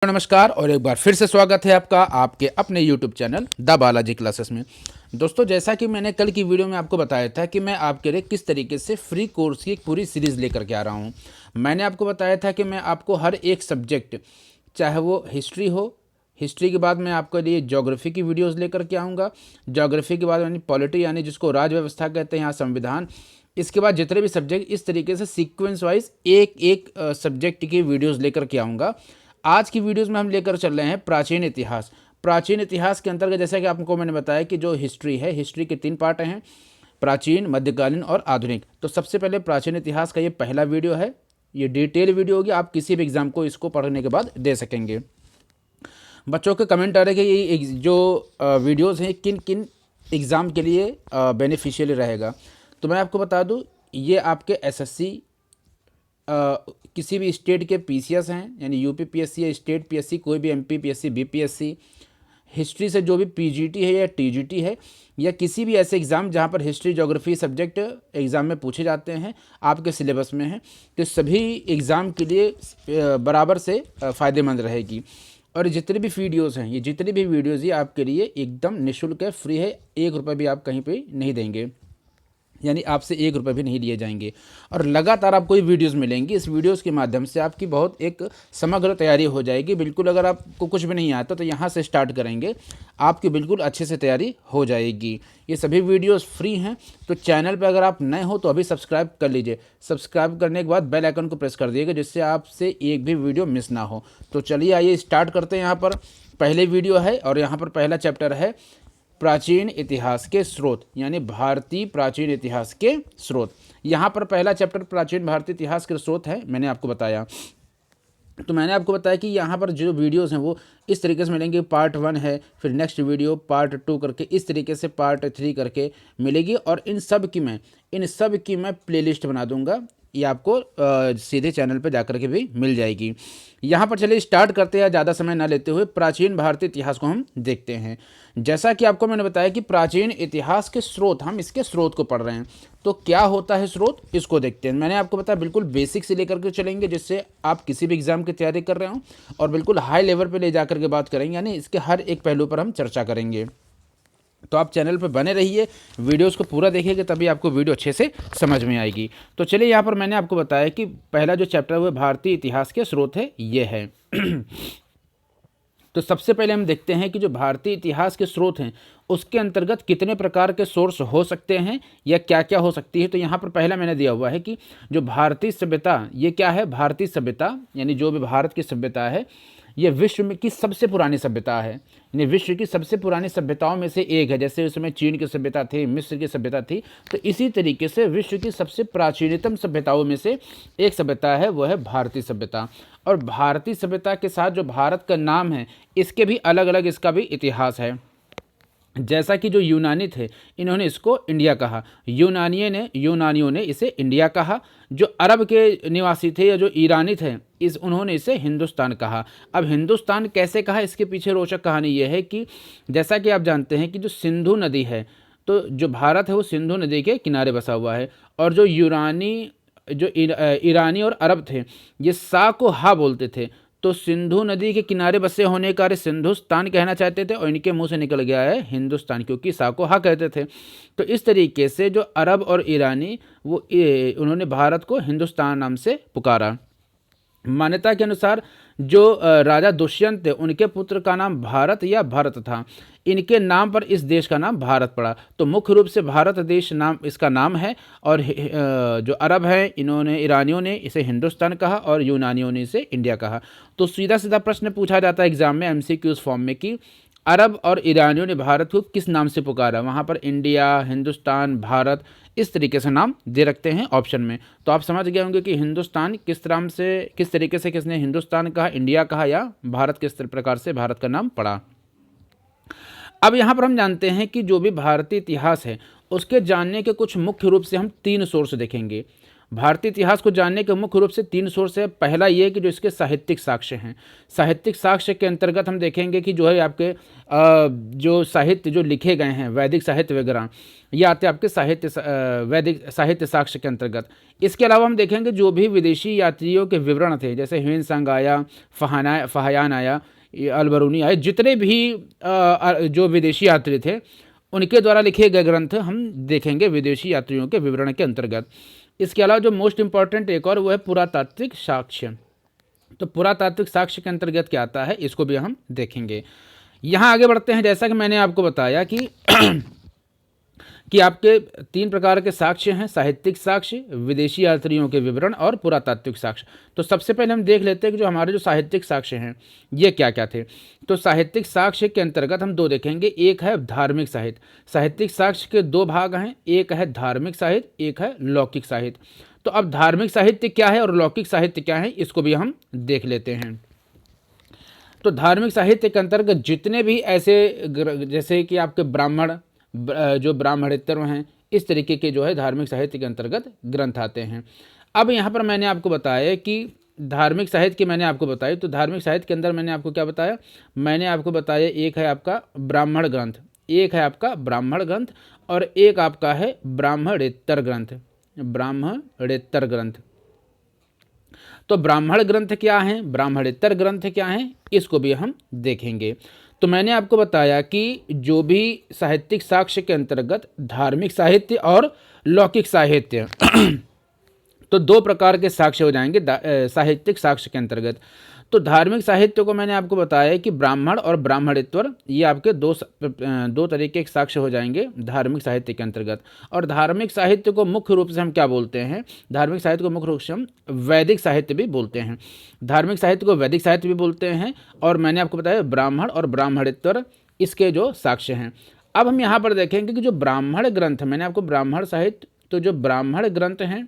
नमस्कार और एक बार फिर से स्वागत है आपका आपके अपने YouTube channel the Balaji classes में। दोस्तों, जैसा कि मैंने कल की वीडियो में आपको बताया था कि मैं आपके लिए किस तरीके से फ्री कोर्स की एक पूरी सीरीज़ लेकर के आ रहा हूं। मैंने आपको बताया था कि मैं आपको हर एक सब्जेक्ट, चाहे वो हिस्ट्री हो, हिस्ट्री के बाद मैं आपके लिए ज्योग्राफी की वीडियोज़ लेकर के आऊँगा। ज्योग्राफी के बाद यानी पॉलिटी यानी जिसको राज व्यवस्था कहते हैं, यहाँ संविधान। इसके बाद जितने भी सब्जेक्ट, इस तरीके से सीक्वेंस वाइज एक एक सब्जेक्ट की वीडियोज़ लेकर के आऊँगा। आज की वीडियोस में हम लेकर चल रहे हैं प्राचीन इतिहास। प्राचीन इतिहास के अंतर्गत जैसा कि आपको मैंने बताया कि जो हिस्ट्री है, हिस्ट्री के 3 पार्ट हैं, प्राचीन, मध्यकालीन और आधुनिक। तो सबसे पहले प्राचीन इतिहास का ये पहला वीडियो है। ये डिटेल वीडियो होगी, आप किसी भी एग्जाम को इसको पढ़ने के बाद दे सकेंगे। बच्चों के कमेंट आ रहे कि ये जो वीडियोज़ हैं किन किन एग्ज़ाम के लिए बेनिफिशियल रहेगा। तो मैं आपको बता दूँ, ये आपके एसएससी, किसी भी स्टेट के पीसीएस हैं, यानी यूपी पीएससी या स्टेट पीएससी, कोई भी एमपी पीएससी, बीपीएससी, हिस्ट्री से जो भी पीजीटी है या टीजीटी है, या किसी भी ऐसे एग्ज़ाम जहाँ पर हिस्ट्री ज्योग्राफी सब्जेक्ट एग्ज़ाम में पूछे जाते हैं, आपके सिलेबस में है, तो सभी एग्ज़ाम के लिए बराबर से फ़ायदेमंद रहेगी। और जितने भी वीडियोज़ हैं, ये जितनी भी वीडियोज़ ये आपके लिए एकदम निःशुल्क है, फ्री है, 1 रुपये भी आप कहीं पे नहीं देंगे, यानी आपसे 1 रुपये भी नहीं लिए जाएंगे। और लगातार आपको ये वीडियोज़ मिलेंगी। इस वीडियोज़ के माध्यम से आपकी बहुत एक समग्र तैयारी हो जाएगी। बिल्कुल, अगर आपको कुछ भी नहीं आता तो यहाँ से स्टार्ट करेंगे, आपकी बिल्कुल अच्छे से तैयारी हो जाएगी। ये सभी वीडियोज़ फ्री हैं, तो चैनल पर अगर आप नए हो तो अभी सब्सक्राइब कर लीजिए। सब्सक्राइब करने के बाद बेल आइकन को प्रेस कर दिएगा, जिससे आपसे एक भी वीडियो मिस ना हो। तो चलिए आइए स्टार्ट करते हैं। यहाँ पर पहले वीडियो है और यहाँ पर पहला चैप्टर है प्राचीन इतिहास के स्रोत, यानी भारतीय प्राचीन इतिहास के स्रोत। यहाँ पर पहला चैप्टर प्राचीन भारतीय इतिहास के स्रोत है, मैंने आपको बताया। तो मैंने आपको बताया कि यहाँ पर जो वीडियोस हैं वो इस तरीके से मिलेंगे। पार्ट 1 है, फिर नेक्स्ट वीडियो पार्ट 2 करके, इस तरीके से पार्ट 3 करके मिलेगी। और इन सब की मैं प्लेलिस्ट बना दूंगा, ये आपको सीधे चैनल पर जाकर के भी मिल जाएगी। यहाँ पर चलिए स्टार्ट करते हैं, ज़्यादा समय ना लेते हुए प्राचीन भारतीय इतिहास को हम देखते हैं। जैसा कि आपको मैंने बताया कि प्राचीन इतिहास के स्रोत, हम इसके स्रोत को पढ़ रहे हैं, तो क्या होता है स्रोत, इसको देखते हैं। मैंने आपको बताया बिल्कुल बेसिक से लेकर के चलेंगे, जिससे आप किसी भी एग्जाम की तैयारी कर रहे हो, और बिल्कुल हाई लेवल पे ले जाकर के बात करेंगे, यानी इसके हर एक पहलू पर हम चर्चा करेंगे। तो आप चैनल पर बने रहिए, वीडियोस को पूरा देखिएगा, तभी आपको वीडियो अच्छे से समझ में आएगी। तो चलिए, यहाँ पर मैंने आपको बताया कि पहला जो चैप्टर है वो भारतीय इतिहास के स्रोत है, ये है। तो सबसे पहले हम देखते हैं कि जो भारतीय इतिहास के स्रोत हैं उसके अंतर्गत कितने प्रकार के सोर्स हो सकते हैं या क्या क्या हो सकती है। तो यहाँ पर पहला मैंने दिया हुआ है कि जो भारतीय सभ्यता, ये क्या है, भारतीय सभ्यता यानी जो भी भारत की सभ्यता है, ये विश्व में की सबसे पुरानी सभ्यता है, यानी विश्व की सबसे पुरानी सभ्यताओं में से एक है। जैसे उस समय चीन की सभ्यता थी, मिस्र की सभ्यता थी, तो इसी तरीके से विश्व की सबसे प्राचीनतम सभ्यताओं में से एक सभ्यता है, वो है भारतीय सभ्यता। और भारतीय सभ्यता के साथ जो भारत का नाम है, इसके भी अलग अलग इसका भी इतिहास है। जैसा कि जो यूनानी थे, इन्होंने इसको इंडिया कहा, यूनानियों ने इसे इंडिया कहा। जो अरब के निवासी थे या जो ईरानी थे, उन्होंने इसे हिंदुस्तान कहा। अब हिंदुस्तान कैसे कहा, इसके पीछे रोचक कहानी यह है कि जैसा कि आप जानते हैं कि जो सिंधु नदी है, तो जो भारत है वो सिंधु नदी के किनारे बसा हुआ है। और जो ईरानी और अरब थे, ये सा को हा बोलते थे, तो सिंधु नदी के किनारे बसे होने का सिंधुस्तान कहना चाहते थे, और इनके मुंह से निकल गया है हिंदुस्तान, क्योंकि सा को हा कहते थे। तो इस तरीके से जो अरब और ईरानी, उन्होंने भारत को हिंदुस्तान नाम से पुकारा। मान्यता के अनुसार जो राजा दुष्यंत थे, उनके पुत्र का नाम भारत या भरत था, इनके नाम पर इस देश का नाम भारत पड़ा। तो मुख्य रूप से भारत देश नाम इसका नाम है। और जो अरब हैं, ईरानियों ने इसे हिंदुस्तान कहा और यूनानियों ने इसे इंडिया कहा। तो सीधा सीधा प्रश्न पूछा जाता है एग्जाम में एमसीक्यूज फॉर्म में कि अरब और ईरानियों ने भारत को किस नाम से पुकारा। वहाँ पर इंडिया, हिंदुस्तान, भारत, इस तरीके से नाम दे रखते हैं ऑप्शन में। तो आप समझ गए होंगे कि हिंदुस्तान किस तरीके से किसने हिंदुस्तान कहा, इंडिया कहा, या भारत किस प्रकार से भारत का नाम पड़ा। अब यहाँ पर हम जानते हैं कि जो भी भारतीय इतिहास है, उसके जानने के कुछ मुख्य रूप से हम 3 सोर्स देखेंगे। भारतीय इतिहास को जानने के मुख्य रूप से 3 सोर्स है। पहला ये कि जो इसके साहित्यिक साक्ष्य हैं, साहित्यिक साक्ष्य के अंतर्गत हम देखेंगे कि जो है आपके जो साहित्य जो लिखे गए हैं, वैदिक साहित्य वगैरह, ये आते हैं आपके वैदिक साहित्य साक्ष्य के अंतर्गत। इसके अलावा हम देखेंगे जो भी विदेशी यात्रियों के विवरण थे, जैसे ह्वेनसांग आया, फहायान आया, अलबरूनी आए, जितने भी जो विदेशी यात्री थे उनके द्वारा लिखे गए ग्रंथ हम देखेंगे विदेशी यात्रियों के विवरण के अंतर्गत। इसके अलावा जो मोस्ट इंपॉर्टेंट एक और वो है पुरातात्विक साक्ष्य। तो पुरातात्विक साक्ष्य के अंतर्गत क्या आता है, इसको भी हम देखेंगे। यहाँ आगे बढ़ते हैं। जैसा कि मैंने आपको बताया कि आपके 3 प्रकार के साक्ष्य हैं, साहित्यिक साक्ष्य, विदेशी यात्रियों के विवरण और पुरातात्विक साक्ष्य। तो सबसे पहले हम देख लेते हैं कि जो हमारे जो साहित्यिक साक्ष्य हैं ये क्या क्या थे। तो साहित्यिक साक्ष्य के अंतर्गत हम 2 देखेंगे, एक है धार्मिक साहित्य। साहित्यिक साक्ष्य के 2 भाग हैं, एक है धार्मिक साहित्य, एक है लौकिक साहित्य। तो अब धार्मिक साहित्य क्या है और लौकिक साहित्य क्या है, इसको भी हम देख लेते हैं। तो धार्मिक साहित्य के अंतर्गत जितने भी ऐसे जैसे कि आपके ब्राह्मण, जो ब्राह्मणेतर हैं, इस तरीके के जो है धार्मिक साहित्य के अंतर्गत ग्रंथ आते हैं। अब यहाँ पर मैंने आपको बताया कि धार्मिक साहित्य की मैंने आपको बताई, तो धार्मिक साहित्य के अंदर मैंने आपको क्या बताया, मैंने आपको बताया एक है आपका ब्राह्मण ग्रंथ, एक है आपका ब्राह्मण ग्रंथ और एक आपका है ब्राह्मणेतर ग्रंथ। ब्राह्मणेतर ग्रंथ, तो ब्राह्मण ग्रंथ क्या है, ब्राह्मणेतर ग्रंथ क्या है, इसको भी हम देखेंगे। तो मैंने आपको बताया कि जो भी साहित्यिक साक्ष्य के अंतर्गत धार्मिक साहित्य और लौकिक साहित्य तो 2 प्रकार के साक्ष्य हो जाएंगे साहित्यिक साक्ष्य के अंतर्गत। तो धार्मिक साहित्य को मैंने आपको बताया कि ब्राह्मण और ब्राह्मणेतर ये आपके 2 तरीके के साक्ष्य हो जाएंगे धार्मिक साहित्य के अंतर्गत। और धार्मिक साहित्य को मुख्य रूप से हम क्या बोलते हैं, धार्मिक साहित्य को मुख्य रूप से हम वैदिक साहित्य भी बोलते हैं। धार्मिक साहित्य को वैदिक साहित्य भी बोलते हैं। और मैंने आपको बताया ब्राह्मण और ब्राह्मणेतर इसके जो साक्ष्य हैं। अब हम यहाँ पर देखेंगे कि जो ब्राह्मण ग्रंथ, मैंने आपको ब्राह्मण साहित्य, तो जो ब्राह्मण ग्रंथ हैं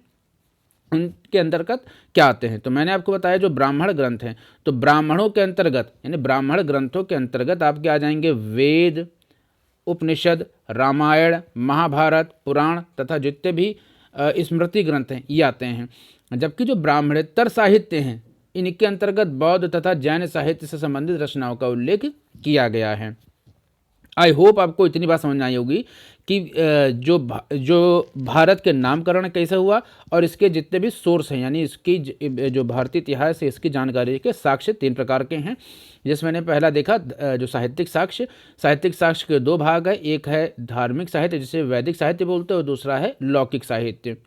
उनके अंतर्गत क्या आते हैं। तो मैंने आपको बताया जो ब्राह्मण ग्रंथ हैं, तो ब्राह्मणों के अंतर्गत यानी ब्राह्मण ग्रंथों के अंतर्गत आपके आ जाएंगे वेद, उपनिषद, रामायण, महाभारत, पुराण तथा जितने भी स्मृति ग्रंथ हैं ये आते हैं। जबकि जो ब्राह्मणेतर साहित्य हैं इनके अंतर्गत बौद्ध तथा जैन साहित्य से संबंधित रचनाओं का उल्लेख किया गया है। आई होप आपको इतनी बात समझ में आई होगी कि जो भारत के नामकरण कैसे हुआ और इसके जितने भी सोर्स हैं, यानी इसकी जो भारतीय इतिहास है इसकी जानकारी के साक्ष्य 3 प्रकार के हैं। जिसमें मैंने पहला देखा जो साहित्यिक साक्ष्य के 2 भाग है, एक है धार्मिक साहित्य जिसे वैदिक साहित्य बोलते हैं और दूसरा है लौकिक साहित्य।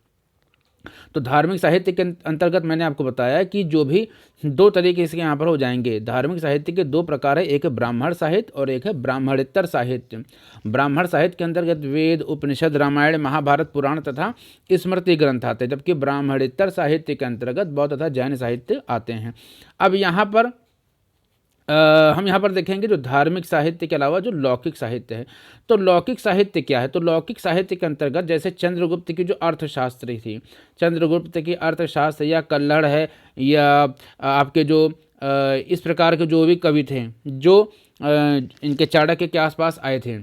तो धार्मिक साहित्य के अंतर्गत मैंने आपको बताया कि जो भी 2 तरीके इसके यहाँ पर हो जाएंगे। धार्मिक साहित्य के 2 प्रकार है, एक है ब्राह्मण साहित्य और एक है ब्राह्मणेतर साहित्य। ब्राह्मण साहित्य के अंतर्गत वेद, उपनिषद, रामायण, महाभारत, पुराण तथा स्मृति ग्रंथ आते हैं, जबकि ब्राह्मणेतर साहित्य के अंतर्गत बौद्ध तथा जैन साहित्य आते हैं। अब यहाँ पर हम यहाँ पर देखेंगे जो धार्मिक साहित्य के अलावा जो लौकिक साहित्य है। तो लौकिक साहित्य क्या है, तो लौकिक साहित्य के अंतर्गत जैसे चंद्रगुप्त की जो अर्थशास्त्री थी, चंद्रगुप्त की अर्थशास्त्र या कल्हड़ है या आपके जो इस प्रकार के जो भी कवि थे जो इनके चाणक्य के आसपास आए थे,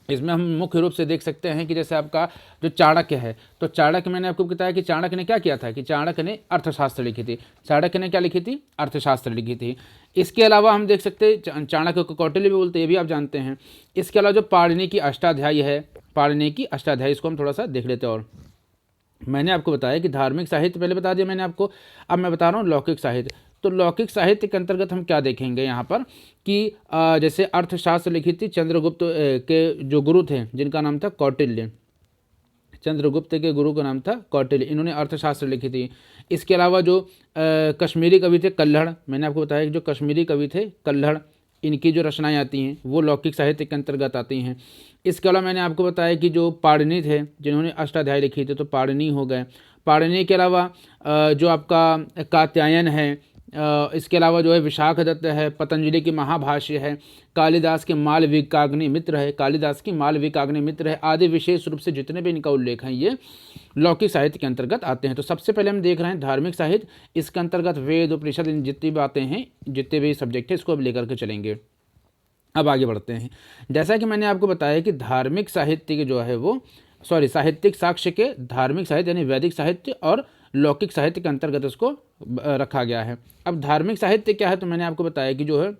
इसमें हम मुख्य रूप से देख सकते हैं कि जैसे आपका जो चाणक्य है, तो चाणक्य मैंने आपको बताया कि चाणक्य ने क्या किया था कि चाणक्य ने अर्थशास्त्र लिखी थी। चाणक्य ने क्या लिखी थी, अर्थशास्त्र लिखी थी। इसके अलावा हम देख सकते हैं चाणक्य को कौटिल्य भी बोलते हैं, ये भी आप जानते हैं। इसके अलावा जो पाणिनि की अष्टाध्यायी है, पाणिनि की अष्टाध्यायी, इसको हम थोड़ा सा देख लेते हैं। और मैंने आपको बताया कि धार्मिक साहित्य पहले बता दिया मैंने आपको, अब मैं बता रहा हूँ लौकिक साहित्य। तो लौकिक साहित्य के अंतर्गत हम क्या देखेंगे यहाँ पर कि जैसे अर्थशास्त्र लिखी थी चंद्रगुप्त के जो गुरु थे जिनका नाम था कौटिल्य, चंद्रगुप्त के गुरु का नाम था कौटिल्य, इन्होंने अर्थशास्त्र लिखी थी। इसके अलावा जो कश्मीरी कवि थे कल्हड़, मैंने आपको बताया कि जो कश्मीरी कवि थे कल्हड़, इनकी जो रचनाएं आती हैं वो लौकिक साहित्य के अंतर्गत आती हैं। इसके अलावा मैंने आपको बताया कि जो पाणिनि थे जिन्होंने अष्टाध्यायी लिखी थी, तो पाणिनि हो गए। पाणिनि के अलावा जो आपका कात्यायन है, इसके अलावा जो है विशाखदत्त है, पतंजलि की महाभाष्य है, कालिदास के मालविकाग्नि मित्र है, कालिदास की मालविकाग्नि मित्र है आदि, विशेष रूप से जितने भी इनका उल्लेख है ये लौकिक साहित्य के अंतर्गत आते हैं। तो सबसे पहले हम देख रहे हैं धार्मिक साहित्य, इसके अंतर्गत वेद, उपनिषद, जितनी बातें हैं, जितने भी सब्जेक्ट है, इसको अब लेकर के चलेंगे। अब आगे बढ़ते हैं। जैसा कि मैंने आपको बताया कि धार्मिक साहित्य के जो है वो साहित्यिक साक्ष्य के धार्मिक साहित्य यानी वैदिक साहित्य और लौकिक साहित्य के अंतर्गत इसको रखा गया है। अब धार्मिक साहित्य क्या है, तो मैंने आपको बताया कि जो है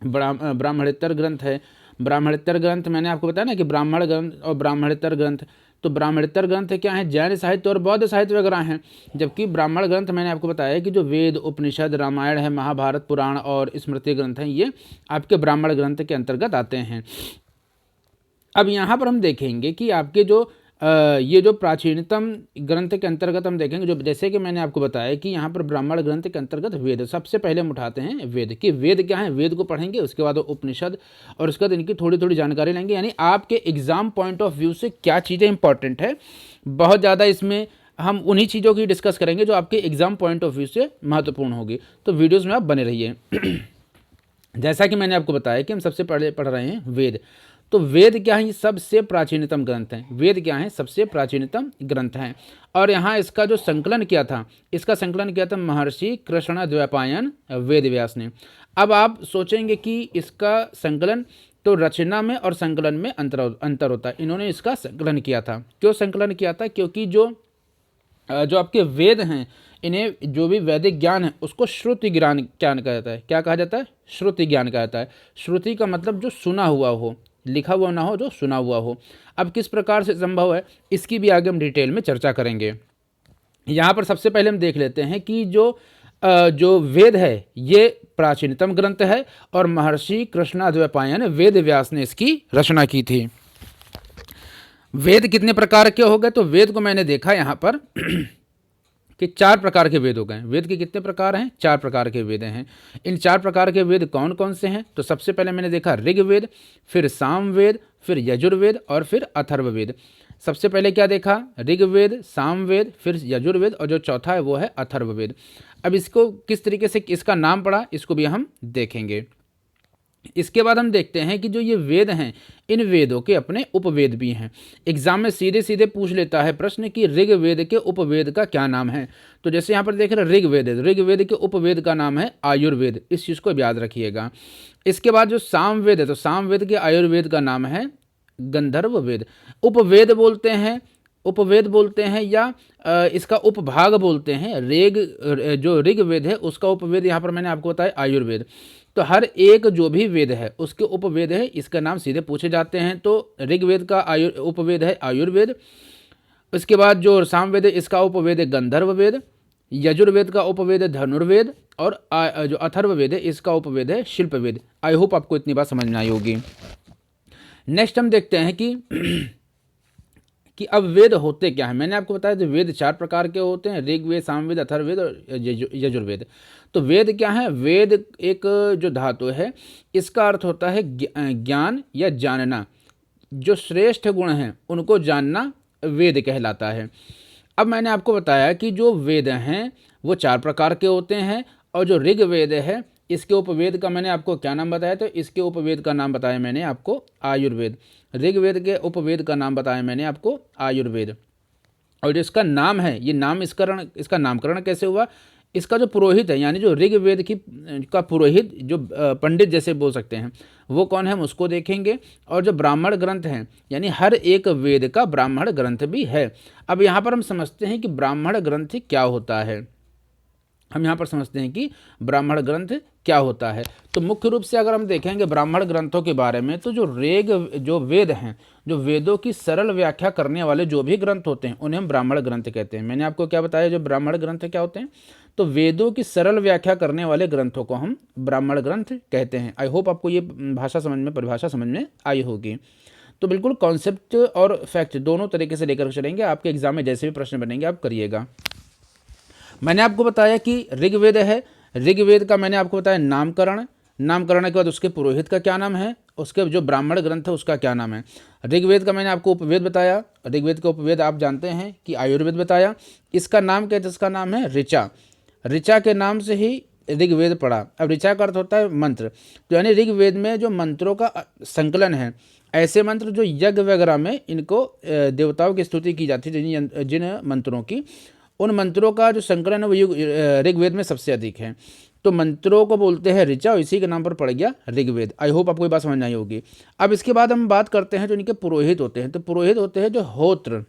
ब्राह्मणेतर ग्रंथ है। ब्राह्मणेतर ग्रंथ मैंने आपको बताया ना कि ब्राह्मण ग्रंथ और ब्राह्मणेतर ग्रंथ, तो ब्राह्मणेतर ग्रंथ क्या है, जैन साहित्य और बौद्ध साहित्य वगैरह हैं। जबकि ब्राह्मण ग्रंथ मैंने आपको बताया कि जो वेद, उपनिषद, रामायण है, महाभारत, पुराण और स्मृति ग्रंथ हैं, ये आपके ब्राह्मण ग्रंथ के अंतर्गत आते हैं। अब यहाँ पर हम देखेंगे कि आपके जो ये जो प्राचीनतम ग्रंथ के अंतर्गत हम देखेंगे, जो जैसे कि मैंने आपको बताया कि यहाँ पर ब्राह्मण ग्रंथ के अंतर्गत वेद, सबसे पहले हम उठाते हैं वेद कि वेद क्या है, वेद को पढ़ेंगे, उसके बाद उपनिषद और उसके बाद इनकी थोड़ी थोड़ी जानकारी लेंगे। यानी आपके एग्जाम पॉइंट ऑफ व्यू से क्या चीज़ें इंपॉर्टेंट है, बहुत ज़्यादा इसमें हम उन्हीं चीज़ों की डिस्कस करेंगे जो आपके एग्जाम पॉइंट ऑफ व्यू से महत्वपूर्ण होगी। तो वीडियोज़ में आप बने रहिए। जैसा कि मैंने आपको बताया कि हम सबसे पहले पढ़ रहे हैं वेद। तो वेद क्या है, सबसे प्राचीनतम ग्रंथ हैं। वेद क्या है, सबसे प्राचीनतम ग्रंथ हैं। और यहाँ इसका जो संकलन किया था, इसका संकलन किया था महर्षि कृष्णद्वैपायन वेदव्यास ने। अब आप सोचेंगे कि इसका संकलन तो रचना में और संकलन में अंतर होता है। इन्होंने इसका संकलन किया था। क्यों संकलन किया था? क्योंकि जो आपके वेद हैं, इन्हें जो भी वैदिक ज्ञान है उसको श्रुति ज्ञान कहा जाता है। क्या कहा जाता है? श्रुति ज्ञान कहा जाता है। श्रुति का मतलब जो सुना हुआ हो, लिखा हुआ ना हो, जो सुना हुआ हो। अब किस प्रकार से संभव है, इसकी भी आगे हम डिटेल में चर्चा करेंगे। यहाँ पर सबसे पहले हम देख लेते हैं कि जो वेद है ये प्राचीनतम ग्रंथ है और महर्षि कृष्णद्वैपायन वेदव्यास ने इसकी रचना की थी। वेद कितने प्रकार के हो गए? तो वेद को मैंने देखा यहाँ पर कि 4 प्रकार के वेद हो गए। वेद के कितने प्रकार हैं? 4 प्रकार के वेद हैं। इन 4 प्रकार के वेद कौन कौन से हैं? तो सबसे पहले मैंने देखा ऋग्वेद, फिर सामवेद, फिर यजुर्वेद और फिर अथर्ववेद। सबसे पहले क्या देखा? ऋग्वेद, सामवेद, फिर यजुर्वेद और जो चौथा है वो है अथर्ववेद। अब इसको किस तरीके से इसका नाम पड़ा, इसको भी हम देखेंगे। इसके बाद हम देखते हैं कि जो ये वेद हैं, इन वेदों के अपने उपवेद भी हैं। एग्जाम में सीधे सीधे पूछ लेता है प्रश्न कि ऋग्वेद के उपवेद का क्या नाम है। तो जैसे यहाँ पर देख रहे हैं ऋग्वेद, ऋग्वेद के उपवेद का नाम है आयुर्वेद। इस चीज़ को याद रखिएगा। इसके बाद जो सामवेद है, तो सामवेद के आयुर्वेद का नाम है गंधर्व वेद। उपवेद बोलते हैं, उपवेद बोलते हैं या इसका उपभाग बोलते हैं। जो ऋग्वेद है उसका उपवेद यहाँ पर मैंने आपको बताया आयुर्वेद। तो हर एक जो भी वेद है उसके उपवेद है, इसका नाम सीधे पूछे जाते हैं। तो ऋग्वेद का उपवेद है आयुर्वेद। इसके बाद जो सामवेद है इसका उपवेद है गंधर्व वेद। यजुर्वेद का उपवेद है धनुर्वेद और जो अथर्ववेद है इसका उपवेद है शिल्पवेद। आई होप आपको इतनी बात समझ में आई होगी। नेक्स्ट हम देखते हैं कि अब वेद होते क्या है। मैंने आपको बताया कि वेद 4 प्रकार के होते हैं, ऋग्वेद, सामवेद, अथर्ववेद और यजुर्वेद। तो वेद क्या है? वेद एक जो धातु है, इसका अर्थ होता है ज्ञान या जानना। जो श्रेष्ठ गुण हैं उनको जानना वेद कहलाता है। अब मैंने आपको बताया कि जो वेद हैं वो 4 प्रकार के होते हैं और जो ऋग्वेद है इसके उपवेद का मैंने आपको क्या नाम बताया? तो इसके उपवेद का नाम बताया मैंने आपको आयुर्वेद। ऋग्वेद के उपवेद का नाम बताया मैंने आपको आयुर्वेद। और जो इसका नाम है, ये नाम इसका नामकरण कैसे हुआ? इसका जो पुरोहित है, यानी जो ऋग्वेद का पुरोहित, जो पंडित जैसे बोल सकते हैं, वो कौन है हम उसको देखेंगे। और जो ब्राह्मण ग्रंथ हैं, यानी हर एक वेद का ब्राह्मण ग्रंथ भी है। अब यहाँ पर हम समझते हैं कि ब्राह्मण ग्रंथ क्या होता है। हम यहाँ पर समझते हैं कि ब्राह्मण ग्रंथ क्या होता है। तो मुख्य रूप से अगर हम देखेंगे ब्राह्मण ग्रंथों के बारे में, तो जो वेद हैं, जो वेदों की सरल व्याख्या करने वाले जो भी ग्रंथ होते हैं उन्हें हम ब्राह्मण ग्रंथ कहते हैं। मैंने आपको क्या बताया, जो ब्राह्मण ग्रंथ क्या होते हैं? तो वेदों की सरल व्याख्या करने वाले ग्रंथों को हम ब्राह्मण ग्रंथ कहते हैं। आई होप आपको ये परिभाषा समझ में आई होगी। तो बिल्कुल कॉन्सेप्ट और फैक्ट दोनों तरीके से लेकर चलेंगे। आपके एग्जाम में जैसे भी प्रश्न बनेंगे आप करिएगा। मैंने आपको बताया कि ऋग्वेद है, ऋग्वेद का मैंने आपको बताया नामकरण के बाद उसके पुरोहित का क्या नाम है, उसके जो ब्राह्मण ग्रंथ है उसका क्या नाम है। ऋग्वेद का मैंने आपको उपवेद बताया, ऋग्वेद का उपवेद आप जानते हैं कि आयुर्वेद बताया। इसका नाम क्या है? इसका नाम है ऋचा। ऋचा के नाम से ही ऋग्वेद पड़ा। अब ऋचा का अर्थ होता है मंत्र। तो यानी ऋग्वेद में जो मंत्रों का संकलन है, ऐसे मंत्र जो यज्ञ वगैरह में इनको देवताओं की स्तुति की जाती है, जिन मंत्रों की, उन मंत्रों का जो संकलन है वो ऋग्वेद में सबसे अधिक है। तो मंत्रों को बोलते हैं ऋचा, और इसी के नाम पर पड़ गया ऋग्वेद। आई होप आपको ये बात समझ में आई होगी। अब इसके बाद हम बात करते हैं जो इनके पुरोहित होते हैं। तो पुरोहित होते हैं जो होत्र,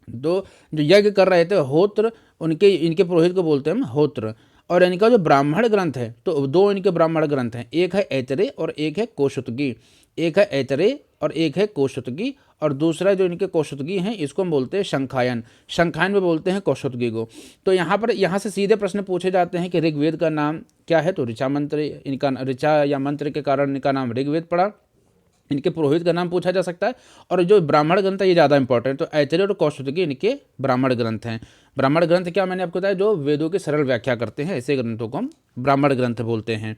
जो यज्ञ कर रहे थे होत्र, उनके इनके पुरोहित को बोलते हैं हम होत्र। और इनका जो ब्राह्मण ग्रंथ है, तो दो इनके ब्राह्मण ग्रंथ हैं, एक है ऐतरेय और एक है कौशतकी। एक है ऐतरेय और एक है कौशतकी, और दूसरा जो इनके कौशतकी हैं इसको हम बोलते हैं शंखायन। शंखायन में बोलते हैं कौशतकी को। तो यहाँ से सीधे प्रश्न पूछे जाते हैं कि ऋग्वेद का नाम क्या है, तो ऋचा मंत्र, इनका ऋचा या मंत्र के कारण इनका नाम ऋग्वेद पड़ा। इनके पुरोहित का नाम पूछा जा सकता है, और जो ब्राह्मण ग्रंथ है ये ज़्यादा इंपॉर्टेंट। तो ऐतरेय और कौशतकी इनके ब्राह्मण ग्रंथ हैं। ब्राह्मण ग्रंथ क्या, मैंने आपको बताया, जो वेदों की सरल व्याख्या करते हैं, ऐसे ग्रंथों को हम ब्राह्मण ग्रंथ बोलते हैं।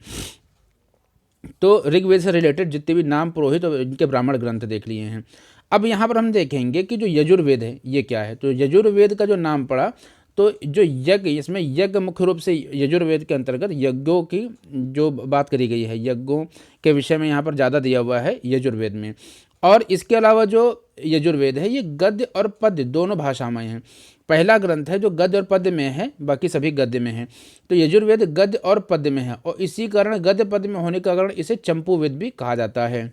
तो ऋग्वेद से रिलेटेड जितने भी नाम पुरोहित और इनके ब्राह्मण ग्रंथ देख लिए हैं। अब यहाँ पर हम देखेंगे कि जो यजुर्वेद है ये क्या है। तो यजुर्वेद का जो नाम पड़ा, तो जो यज्ञ, इसमें यज्ञ मुख्य रूप से यजुर्वेद के अंतर्गत यज्ञों की जो बात करी गई है, यज्ञों के विषय में यहाँ पर ज़्यादा दिया हुआ है यजुर्वेद में। और इसके अलावा जो यजुर्वेद है ये गद्य और पद्य दोनों भाषा में है। पहला ग्रंथ है जो गद्य और पद्य में है, बाकी सभी गद्य में है। तो यजुर्वेद गद्य और पद्य में है, और इसी कारण गद्य पद्य में होने के कारण इसे चंपू वेद भी कहा जाता है।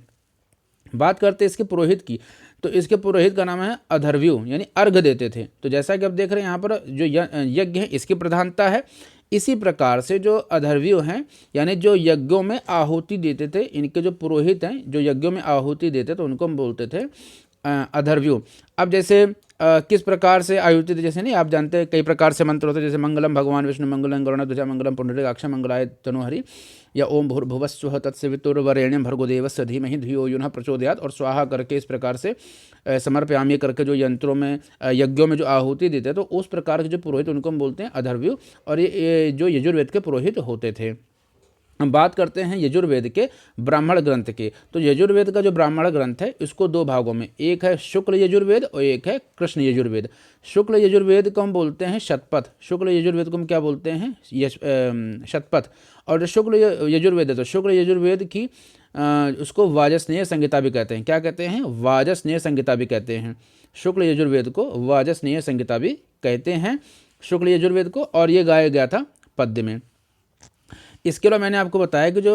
बात करते हैं इसके पुरोहित की, तो इसके पुरोहित का नाम है अधर्व्यू, यानी अर्घ देते थे। तो जैसा कि आप देख रहे हैं यहाँ पर जो यज्ञ है इसकी प्रधानता है। इसी प्रकार से जो अधर्व्यू हैं, यानी जो यज्ञों में आहुति देते थे, इनके जो पुरोहित हैं जो यज्ञों में आहुति देते थे उनको हम बोलते थे अधर्व्यू। अब जैसे किस प्रकार से आयुति, जैसे नहीं आप जानते हैं कई प्रकार से मंत्र होते हैं, जैसे मंगलम भगवान विष्णु मंगलम गरुड़ध्वजा मंगलम पुंडरीकाक्ष मंगलाय तनोहरि, या ओम भूर्भुवस्सुः तत्सवितुर्वरेण्यं भर्गोदेवस्य धीमहि धियो यो नः प्रचोदयात्, और स्वाहा करके इस प्रकार से समर्पयामि करके जो यंत्रों में यज्ञों में जो आहुति देते हैं, तो उस प्रकार के जो पुरोहित उनको हम बोलते हैं अधर्व्यू, और ये जो यजुर्वेद के पुरोहित होते थे। हम बात करते हैं यजुर्वेद के ब्राह्मण ग्रंथ के। तो यजुर्वेद का जो ब्राह्मण ग्रंथ है इसको दो भागों में, एक है शुक्ल यजुर्वेद और एक है कृष्ण यजुर्वेद। शुक्ल यजुर्वेद को हम बोलते हैं शतपथ, शुक्ल यजुर्वेद को हम क्या बोलते हैं, शतपथ। और जो शुक्ल यजुर्वेद है, तो शुक्ल यजुर्वेद की उसको वाजस्नेय संहिता भी कहते हैं। क्या कहते हैं, वाजस्नेय संहिता भी कहते हैं। शुक्ल यजुर्वेद को वाजस्नेय संहिता भी कहते हैं, शुक्ल यजुर्वेद को, और ये गाया गया था पद्य में। इसके अलावा मैंने आपको बताया कि जो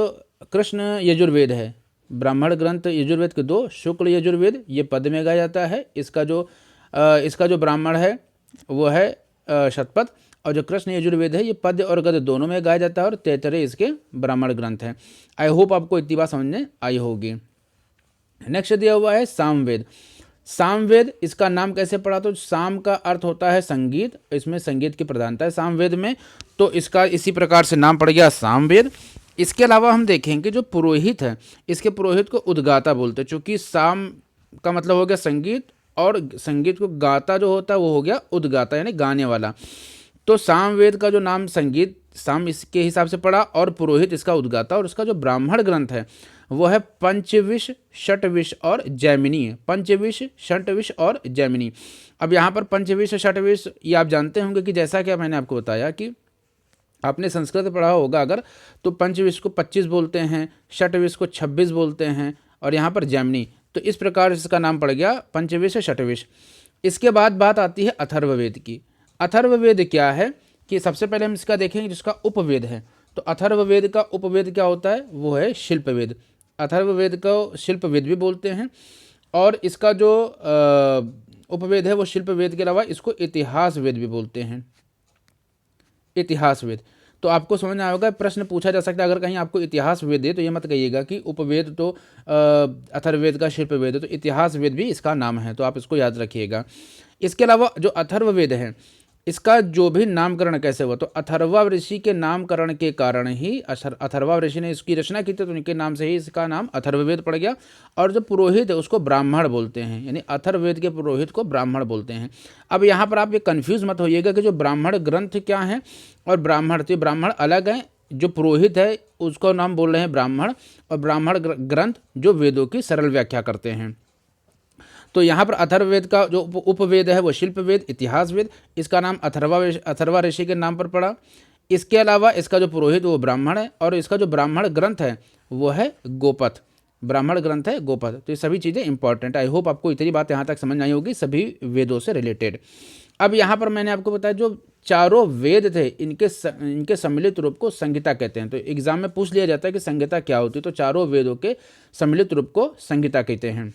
कृष्ण यजुर्वेद है, ब्राह्मण ग्रंथ यजुर्वेद के दो, शुक्ल यजुर्वेद ये पद में गाया जाता है, इसका जो ब्राह्मण है वो है शतपथ, और जो कृष्ण यजुर्वेद है ये पद्य और गद्य दोनों में गाया जाता है, और तैतरेय इसके ब्राह्मण ग्रंथ हैं। आई होप आपको इतनी बात समझ में आई होगी। नेक्स्ट दिया हुआ है सामवेद। सामवेद, इसका नाम कैसे पड़ा, तो साम का अर्थ होता है संगीत, इसमें संगीत की प्रधानता है सामवेद में, तो इसका इसी प्रकार से नाम पड़ गया सामवेद। इसके अलावा हम देखेंगे जो पुरोहित है, इसके पुरोहित को उद्गाता बोलते हैं, चूँकि साम का मतलब हो गया संगीत, और संगीत को गाता जो होता है वो हो गया उद्गाता, यानी गाने वाला। तो सामवेद का जो नाम संगीत साम इसके हिसाब से पड़ा, और पुरोहित इसका उद्गाता, और उसका जो ब्राह्मण ग्रंथ है वो है पंचविश, षटविश और जैमिनी। पंचविश, षटविश और जैमिनी। अब यहाँ पर पंचविश, षटविश ये आप जानते होंगे कि जैसा कि मैंने आपको बताया कि आपने संस्कृत पढ़ा होगा अगर, तो पंचविश को 25 बोलते हैं, षटविश को 26 बोलते हैं, और यहाँ पर जैमिनी। तो इस प्रकार इसका नाम पड़ गया पंचविश, षटविश। इसके बाद बात आती है अथर्ववेद की। अथर्ववेद क्या है कि सबसे पहले हम इसका देखेंगे जिसका उपवेद है। तो अथर्ववेद का उपवेद क्या होता है, वो है शिल्पवेद। अथर्ववेद को शिल्पवेद भी बोलते हैं, और इसका जो उपवेद है वो शिल्पवेद के अलावा इसको इतिहास वेद भी बोलते हैं, इतिहास वेद। तो आपको समझ में आएगा, प्रश्न पूछा जा सकता है अगर कहीं आपको इतिहास वेद दे तो ये मत कहिएगा कि उपवेद तो अथर्ववेद का शिल्पवेद है, तो इतिहास वेद भी इसका नाम है, तो आप इसको याद रखिएगा। इसके अलावा जो अथर्ववेद है इसका जो भी नामकरण कैसे हुआ, तो अथर्वा ऋषि के नामकरण के कारण ही, अथर्वा ऋषि ने इसकी रचना की थी, तो उनके नाम से ही इसका नाम अथर्ववेद पड़ गया। और जो पुरोहित है उसको ब्राह्मण बोलते हैं, यानी अथर्ववेद के पुरोहित को ब्राह्मण बोलते हैं। अब यहाँ पर आप ये कन्फ्यूज मत होइएगा कि जो ब्राह्मण ग्रंथ क्या है और ब्राह्मण, तो ब्राह्मण अलग है, जो पुरोहित है उसको नाम बोल रहे हैं ब्राह्मण, और ब्राह्मण ग्रंथ जो वेदों की सरल व्याख्या करते हैं। तो यहाँ पर अथर्ववेद का जो उपवेद है वो शिल्पवेद, इतिहास वेद, इसका नाम अथर्वा ऋषि के नाम पर पड़ा। इसके अलावा इसका जो पुरोहित वो ब्राह्मण है, और इसका जो ब्राह्मण ग्रंथ है वो है गोपथ, ब्राह्मण ग्रंथ है गोपथ। तो ये सभी चीज़ें इंपॉर्टेंट। आई होप आपको इतनी बात यहाँ तक समझ आई होगी सभी वेदों से रिलेटेड। अब यहाँ पर मैंने आपको बताया जो चारों वेद थे इनके सम्मिलित रूप को संहिता कहते हैं। तो एग्जाम में पूछ लिया जाता है कि संहिता क्या होती है, तो चारों वेदों के सम्मिलित रूप को संहिता कहते हैं।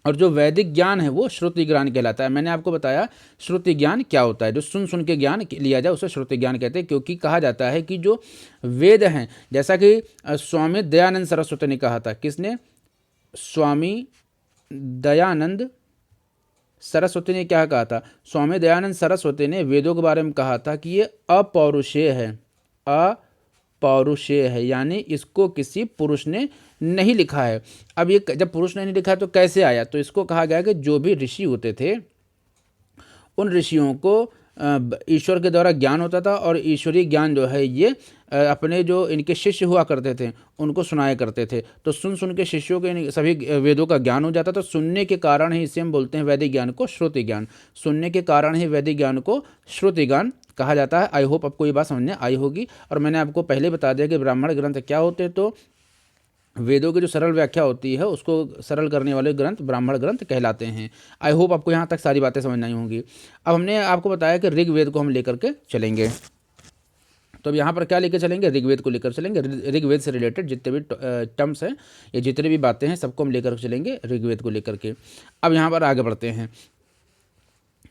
और जो वैदिक ज्ञान है वो श्रुति ज्ञान कहलाता है। मैंने आपको बताया श्रुति ज्ञान क्या होता है, जो सुन सुन के ज्ञान लिया जाए उसे श्रुति ज्ञान कहते हैं। क्योंकि कहा जाता है कि जो वेद हैं, जैसा कि स्वामी दयानंद सरस्वती ने कहा था, किसने? स्वामी दयानंद सरस्वती ने क्या कहा था? स्वामी दयानंद सरस्वती ने वेदों के बारे में कहा था कि ये अपौरुषेय है, अपौरुषेय है, यानी इसको किसी पुरुष ने नहीं लिखा है। अब ये जब पुरुष ने नहीं लिखा तो कैसे आया? तो इसको कहा गया कि जो भी ऋषि होते थे उन ऋषियों को ईश्वर के द्वारा ज्ञान होता था, और ईश्वरीय ज्ञान जो है ये अपने जो इनके शिष्य हुआ करते थे उनको सुनाया करते थे। तो सुन सुन के शिष्यों के सभी वेदों का ज्ञान हो जाता। तो सुनने के कारण ही इसे हम बोलते हैं वैदिक ज्ञान को श्रुति ज्ञान। सुनने के कारण ही वैदिक ज्ञान को श्रुति ज्ञान कहा जाता है। आई होप आपको ये बात समझ में आई होगी। और मैंने आपको पहले बता दिया कि ब्राह्मण ग्रंथ क्या होते हैं। तो वेदों की जो सरल व्याख्या होती है उसको सरल करने वाले ग्रंथ ब्राह्मण ग्रंथ कहलाते हैं। आई होप आपको यहाँ तक सारी बातें समझ नहीं होंगी। अब हमने आपको बताया कि ऋग्वेद को हम लेकर के चलेंगे। तो अब यहाँ पर क्या लेकर चलेंगे? ऋग्वेद को लेकर चलेंगे। ऋग्वेद से रिलेटेड जितने भी टर्म्स हैं या जितने भी बातें हैं सबको हम लेकर चलेंगे ऋग्वेद को लेकर के। अब यहाँ पर आगे बढ़ते हैं।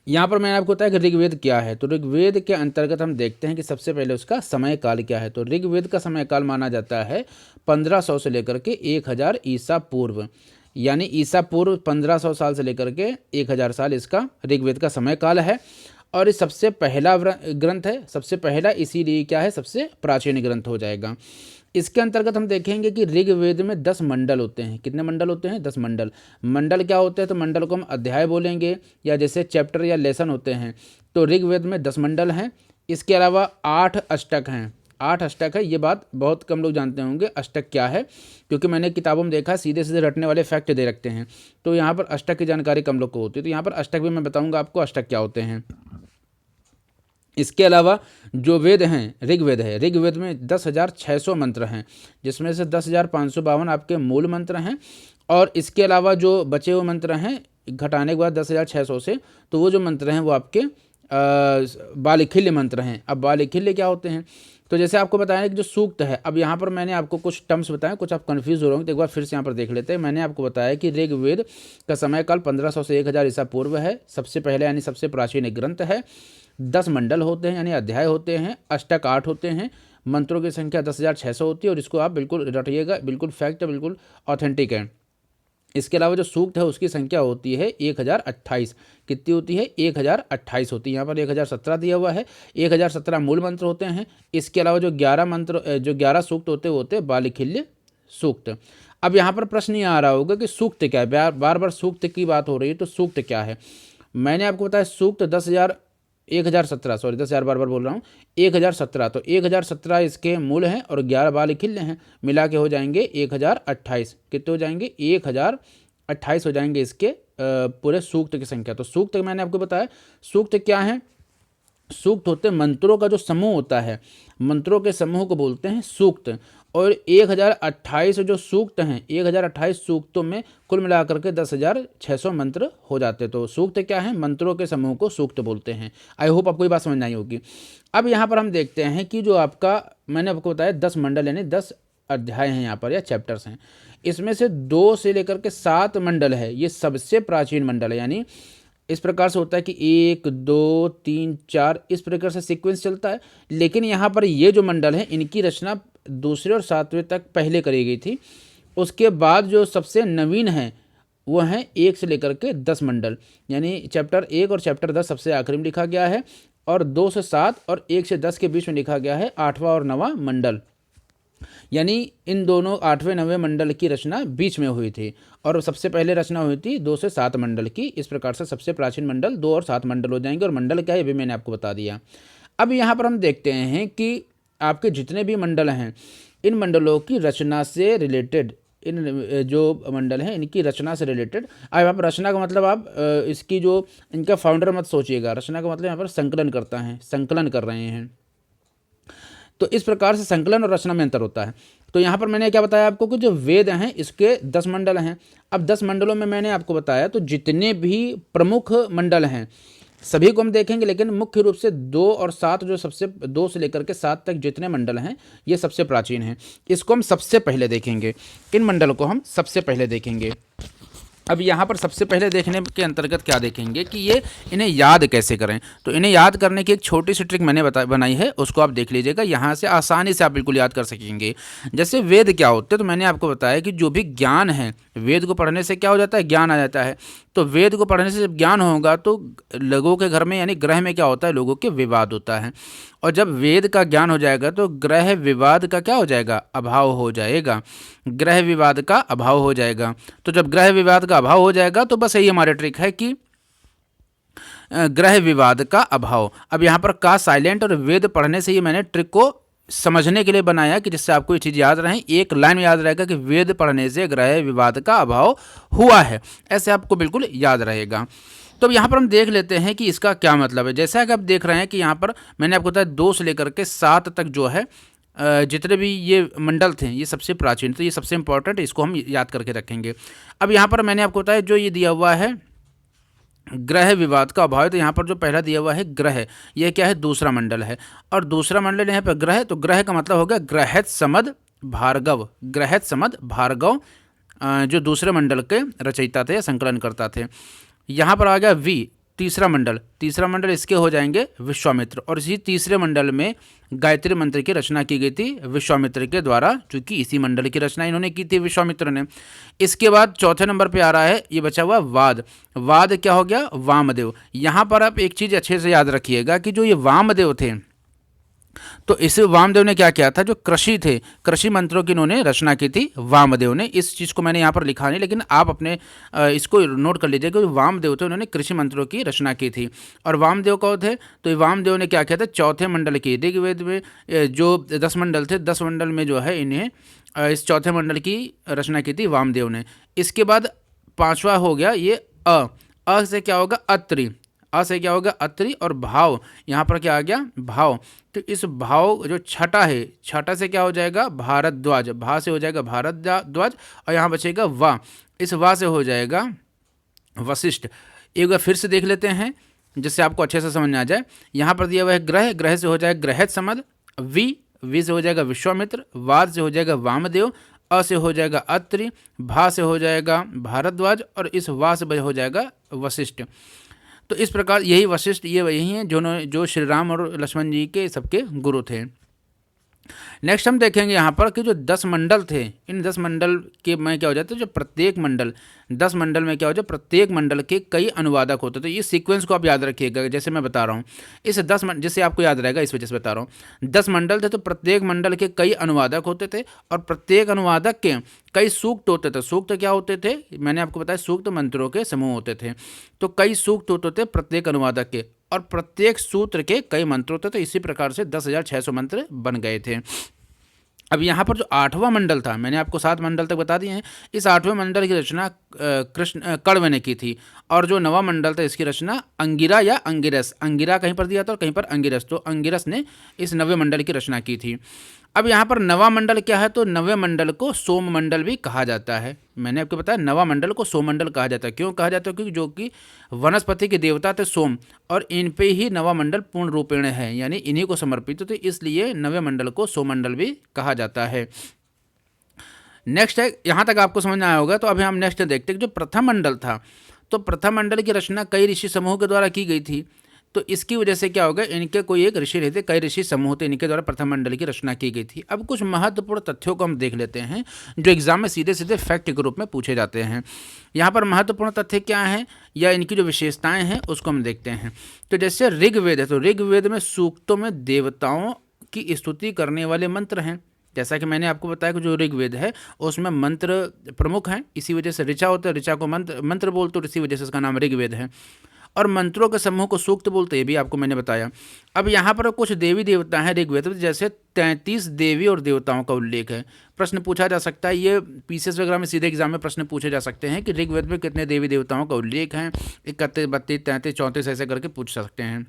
यहाँ पर मैंने आपको बताया कि ऋग्वेद क्या है। तो ऋग्वेद के अंतर्गत हम देखते हैं कि सबसे पहले उसका समय काल क्या है। तो ऋग्वेद का समय काल माना जाता है 1500 से लेकर के 1000 ईसा पूर्व, यानी ईसा पूर्व 1500 साल से लेकर के 1000 साल इसका ऋग्वेद का समय काल है। और ये सबसे पहला ग्रंथ है, सबसे पहला, इसीलिए क्या है, सबसे प्राचीन ग्रंथ हो जाएगा। इसके अंतर्गत हम देखेंगे कि ऋग्वेद में 10 मंडल होते हैं। कितने मंडल होते हैं? 10 मंडल। मंडल क्या होते हैं? तो मंडल को हम अध्याय बोलेंगे, या जैसे चैप्टर या लेसन होते हैं। तो ऋग्वेद में 10 मंडल हैं। इसके अलावा 8 अष्टक हैं। 8 अष्टक है। ये बात बहुत कम लोग जानते होंगे अष्टक क्या है, क्योंकि मैंने किताबों में देखा सीधे सीधे रटने वाले फैक्ट दे रखते हैं। तो यहाँ पर अष्टक की जानकारी कम लोग को होती है। तो यहाँ पर अष्टक भी मैं बताऊँगा आपको अष्टक क्या होते हैं। इसके अलावा जो वेद हैं, ऋग्वेद है, ऋग्वेद में 10,600 मंत्र हैं, जिसमें से 10,552 आपके मूल मंत्र हैं। और इसके अलावा जो बचे हुए मंत्र हैं घटाने के बाद 10,600 से, तो वो जो मंत्र हैं वो आपके बालिखिल्य मंत्र हैं। अब बालिखिल्य क्या होते हैं? तो जैसे आपको बताया कि जो सूक्त है, अब यहाँ पर मैंने आपको कुछ टर्म्स बताए, कुछ आप कन्फ्यूज हो रहे होंगे, तो एक बार फिर से यहाँ पर देख लेते हैं। मैंने आपको बताया कि ऋग्वेद का समय काल 1500 से 1000 ईसा पूर्व है, सबसे पहले यानी सबसे प्राचीन ग्रंथ है। 10 मंडल होते हैं यानी अध्याय होते हैं, अष्टक 8 होते हैं, मंत्रों की संख्या 10,600 होती है। और इसको आप बिल्कुल रटिएगा, बिल्कुल फैक्ट है, बिल्कुल ऑथेंटिक है। इसके अलावा जो सूक्त है उसकी संख्या होती है 1028। कितनी होती है? 1028 होती है। यहाँ पर 1017 दिया हुआ है। 1017 मूल मंत्र होते हैं। इसके अलावा जो 11 सूक्त होते हैं बालिखिल्य सूक्त। अब यहाँ पर प्रश्न ये आ रहा होगा कि सूक्त क्या है? बार बार सूक्त की बात हो रही है, तो सूक्त क्या है? मैंने आपको बताया सूक्त 10,017 बार बोल रहा हूँ, 1017। तो 1017 इसके मूल हैं और 11 बालिखिल्य हैं, मिला के हो जाएंगे 1028। कितने हो जाएंगे? 1028 हो जाएंगे इसके पूरे सूक्त की संख्या। तो सूक्त मैंने आपको बताया सूक्त क्या है? सूक्त होते हैं मंत्रों का जो समूह होता है, मंत्रों के समूह को बोलते हैं सूक्त। और 1028 जो सूक्त हैं, 1028 सूक्तों में कुल मिलाकर के 10,600 मंत्र हो जाते हैं। तो सूक्त क्या है? मंत्रों के समूह को सूक्त बोलते हैं। आई होप आपको ये बात समझ आई होगी। अब यहाँ पर हम देखते हैं कि जो आपका मैंने आपको बताया 10 मंडल यानी 10 अध्याय हैं यहाँ पर या चैप्टर्स हैं। इसमें से 2 से लेकर के 7 मंडल है, ये सबसे प्राचीन मंडल है। यानी इस प्रकार से होता है कि 1 2 3 4 इस प्रकार से सीक्वेंस चलता है। लेकिन यहाँ पर ये जो मंडल है इनकी रचना दूसरे और 7वें तक पहले करी गई थी। उसके बाद जो सबसे नवीन है वो हैं 1 से लेकर के 10 मंडल, यानी चैप्टर 1 और चैप्टर 10 सबसे आखिरी में लिखा गया है। और 2 से 7 और 1 से 10 के बीच में लिखा गया है 8वां और 9वां मंडल। यानी इन दोनों 8वें 9वें मंडल की रचना बीच में हुई थी, और सबसे पहले रचना हुई थी 2 से 7 मंडल की। इस प्रकार से सबसे प्राचीन मंडल 2 और 7 मंडल हो जाएंगे। और मंडल क्या है ये भी मैंने आपको बता दिया। अब यहाँ पर हम देखते हैं कि आपके जितने भी मंडल हैं इन मंडलों की रचना से रिलेटेड, इन जो मंडल हैं इनकी रचना से रिलेटेड। अब आप रचना का मतलब आप इसकी जो इनका फाउंडर मत सोचिएगा, रचना का मतलब यहाँ पर संकलन करता है, संकलन कर रहे हैं। तो इस प्रकार से संकलन और रचना में अंतर होता है। तो यहाँ पर मैंने क्या बताया आपको कि जो वेद हैं इसके 10 मंडल हैं। अब 10 मंडलों में मैंने आपको बताया तो जितने भी प्रमुख मंडल हैं सभी को हम देखेंगे, लेकिन मुख्य रूप से 2 और 7 जो सबसे 2 से लेकर के 7 तक जितने मंडल हैं ये सबसे प्राचीन हैं। इसको हम सबसे पहले देखेंगे। किन मंडल को हम सबसे पहले देखेंगे? अब यहाँ पर सबसे पहले देखने के अंतर्गत क्या देखेंगे कि ये इन्हें याद कैसे करें। तो इन्हें याद करने की एक छोटी सी ट्रिक मैंने बनाई है, उसको आप देख लीजिएगा। यहाँ से आसानी से आप बिल्कुल याद कर सकेंगे। जैसे वेद क्या होते हैं, तो मैंने आपको बताया कि जो भी ज्ञान है, वेद को पढ़ने से क्या हो जाता है, ज्ञान आ जाता है। तो वेद को पढ़ने से जब ज्ञान होगा तो लोगों के घर में यानी ग्रह में क्या होता है, लोगों के विवाद होता है। और जब वेद का ज्ञान हो जाएगा तो ग्रह विवाद का क्या हो जाएगा, अभाव हो जाएगा। ग्रह विवाद का अभाव हो जाएगा। तो जब ग्रह विवाद का अभाव हो जाएगा तो बस यही हमारी ट्रिक है कि ग्रह विवाद का अभाव। अब यहाँ पर का साइलेंट और वेद पढ़ने से ये मैंने ट्रिक को समझने के लिए बनाया कि जिससे आपको ये चीज़ याद रहे। एक लाइन में याद रहेगा कि वेद पढ़ने से ग्रह विवाद का अभाव हुआ है, ऐसे आपको बिल्कुल याद रहेगा। तो अब यहाँ पर हम देख लेते हैं कि इसका क्या मतलब है। जैसा कि आप देख रहे हैं कि यहाँ पर मैंने आपको बताया 2 से लेकर के 7 तक जो है जितने भी ये मंडल थे ये सबसे प्राचीन, तो ये सबसे इंपॉर्टेंट है, इसको हम याद करके रखेंगे। अब यहाँ पर मैंने आपको बताया जो ये दिया हुआ है ग्रह विवाद का अभाव है, तो यहाँ पर जो पहला दिया हुआ है ग्रह, यह क्या है, दूसरा मंडल है। और दूसरा मंडल यहाँ पर ग्रह, तो ग्रह का मतलब हो गया ग्रहथ समद भार्गव। ग्रहथ समद भार्गव जो दूसरे मंडल के रचयिता थे या संकलन करता थे। यहाँ पर आ गया वी, तीसरा मंडल। तीसरा मंडल इसके हो जाएंगे विश्वामित्र। और इसी तीसरे मंडल में गायत्री मंत्र की रचना की गई थी विश्वामित्र के द्वारा, क्योंकि इसी मंडल की रचना इन्होंने की थी विश्वामित्र ने। इसके बाद चौथे नंबर पे आ रहा है ये बचा हुआ वाद। वाद क्या हो गया, वामदेव। यहाँ पर आप एक चीज़ अच्छे से याद रखिएगा कि जो ये वामदेव थे, तो इस वामदेव ने क्या किया था, जो कृषि थे, कृषि मंत्रों की इन्होंने रचना की थी वामदेव ने। इस चीज़ को मैंने यहाँ पर लिखा नहीं, लेकिन आप अपने इसको नोट कर लीजिए कि वामदेव थे, उन्होंने कृषि मंत्रों की रचना की थी। और वामदेव कौन थे, तो वामदेव ने क्या किया था, चौथे मंडल की ऋग्वेद में जो 10 मंडल थे, 10 मंडल में जो है इन्हें इस चौथे मंडल की रचना की थी वामदेव ने। इसके बाद 5वां हो गया ये अ से क्या होगा, अत्रि। अ से क्या होगा, अत्रि। और भाव, यहाँ पर क्या आ गया, भाव। तो इस भाव जो छठा है, छठा से क्या हो जाएगा, भारद्वाज। भा से हो जाएगा भारद्वाज। और यहाँ बचेगा वा, इस वा से हो जाएगा वशिष्ठ। एक बार फिर से देख लेते हैं जिससे आपको अच्छे से समझ में आ जाए। यहाँ पर दिया हुआ है ग्रह, ग्रह से हो जाएगा ग्रहथ समद। वी से हो जाएगा विश्वामित्र। वाद से हो जाएगा वामदेव। अ से हो जाएगा अत्रि। भा से हो जाएगा भारद्वाज। और इस वा से हो जाएगा वशिष्ठ। तो इस प्रकार यही वशिष्ठ, ये वही हैं जो श्री राम और लक्ष्मण जी के सबके गुरु थे। नेक्स्ट हम देखेंगे यहाँ पर कि जो 10 मंडल थे, इन 10 मंडल के में क्या हो जाता है, जो प्रत्येक मंडल 10 मंडल में क्या हो जाए, प्रत्येक मंडल के कई अनुवादक होते। तो ये सीक्वेंस को आप याद रखिएगा, जैसे मैं बता रहा हूँ इस 10 जिससे आपको याद रहेगा, इस वजह से बता रहा हूँ। 10 मंडल थे तो प्रत्येक मंडल के कई अनुवादक होते थे, और प्रत्येक अनुवादक के कई सूक्त होते थे। सूक्त क्या होते थे, मैंने आपको बताया सूक्त मंत्रों के समूह होते थे। तो कई सूक्त होते थे प्रत्येक अनुवादक के, और प्रत्येक सूत्र के कई मंत्र होते थे। इसी प्रकार से 10,600 मंत्र बन गए थे। अब यहाँ पर जो 8वां मंडल था, मैंने आपको 7 मंडल तक बता दिए हैं, इस 8वें मंडल की रचना कण्व ने की थी। और जो 9वां मंडल था इसकी रचना अंगिरा या अंगिरस, अंगिरा कहीं पर दिया था और कहीं पर अंगिरस, तो अंगिरस ने इस 9वें मंडल की रचना की थी। अब यहाँ पर 9वां मंडल क्या है, तो 9वें मंडल को सोम मंडल भी कहा जाता है। मैंने आपको बताया 9वां मंडल को सोम मंडल कहा जाता है। क्यों कहा जाता है, क्योंकि जो कि वनस्पति के देवता थे सोम, और इन पे ही 9वां मंडल पूर्ण रूपेण है, यानी इन्हीं को समर्पित, तो इसलिए 9वें मंडल को सोम मंडल भी कहा जाता है। नेक्स्ट है, यहाँ तक आपको समझ में आया होगा। तो अभी हम नेक्स्ट देखते हैं जो प्रथम मंडल था। तो प्रथम मंडल की रचना कई ऋषि समूह के द्वारा की गई थी। तो इसकी वजह से क्या होगा, इनके कोई एक ऋषि रहते, कई ऋषि समूह थे, इनके द्वारा प्रथम मंडल की रचना की गई थी। अब कुछ महत्वपूर्ण तथ्यों को हम देख लेते हैं जो एग्जाम में सीधे सीधे फैक्ट के रूप में पूछे जाते हैं। यहाँ पर महत्वपूर्ण तथ्य क्या हैं या इनकी जो विशेषताएं हैं उसको हम देखते हैं। तो जैसे ऋग्वेद है, तो ऋग्वेद में सूक्तों में देवताओं की स्तुति करने वाले मंत्र हैं। जैसा कि मैंने आपको बताया कि जो ऋग्वेद है उसमें मंत्र प्रमुख हैं, इसी वजह से ऋचा होता है, ऋचा को मंत्र बोलते, और इसी वजह से इसका नाम ऋग्वेद है। और मंत्रों के समूह को सूक्त बोलते, ये भी आपको मैंने बताया। अब यहाँ पर कुछ देवी देवता हैं ऋग्वेद में, जैसे 33 देवी और देवताओं का उल्लेख है। प्रश्न पूछा जा सकता है, ये पीसीएस वगैरह में सीधे एग्जाम में प्रश्न पूछे जा सकते हैं कि ऋग्वेद में कितने देवी देवताओं का उल्लेख है। 31, 32, 33, 34 ऐसे करके पूछ सकते हैं।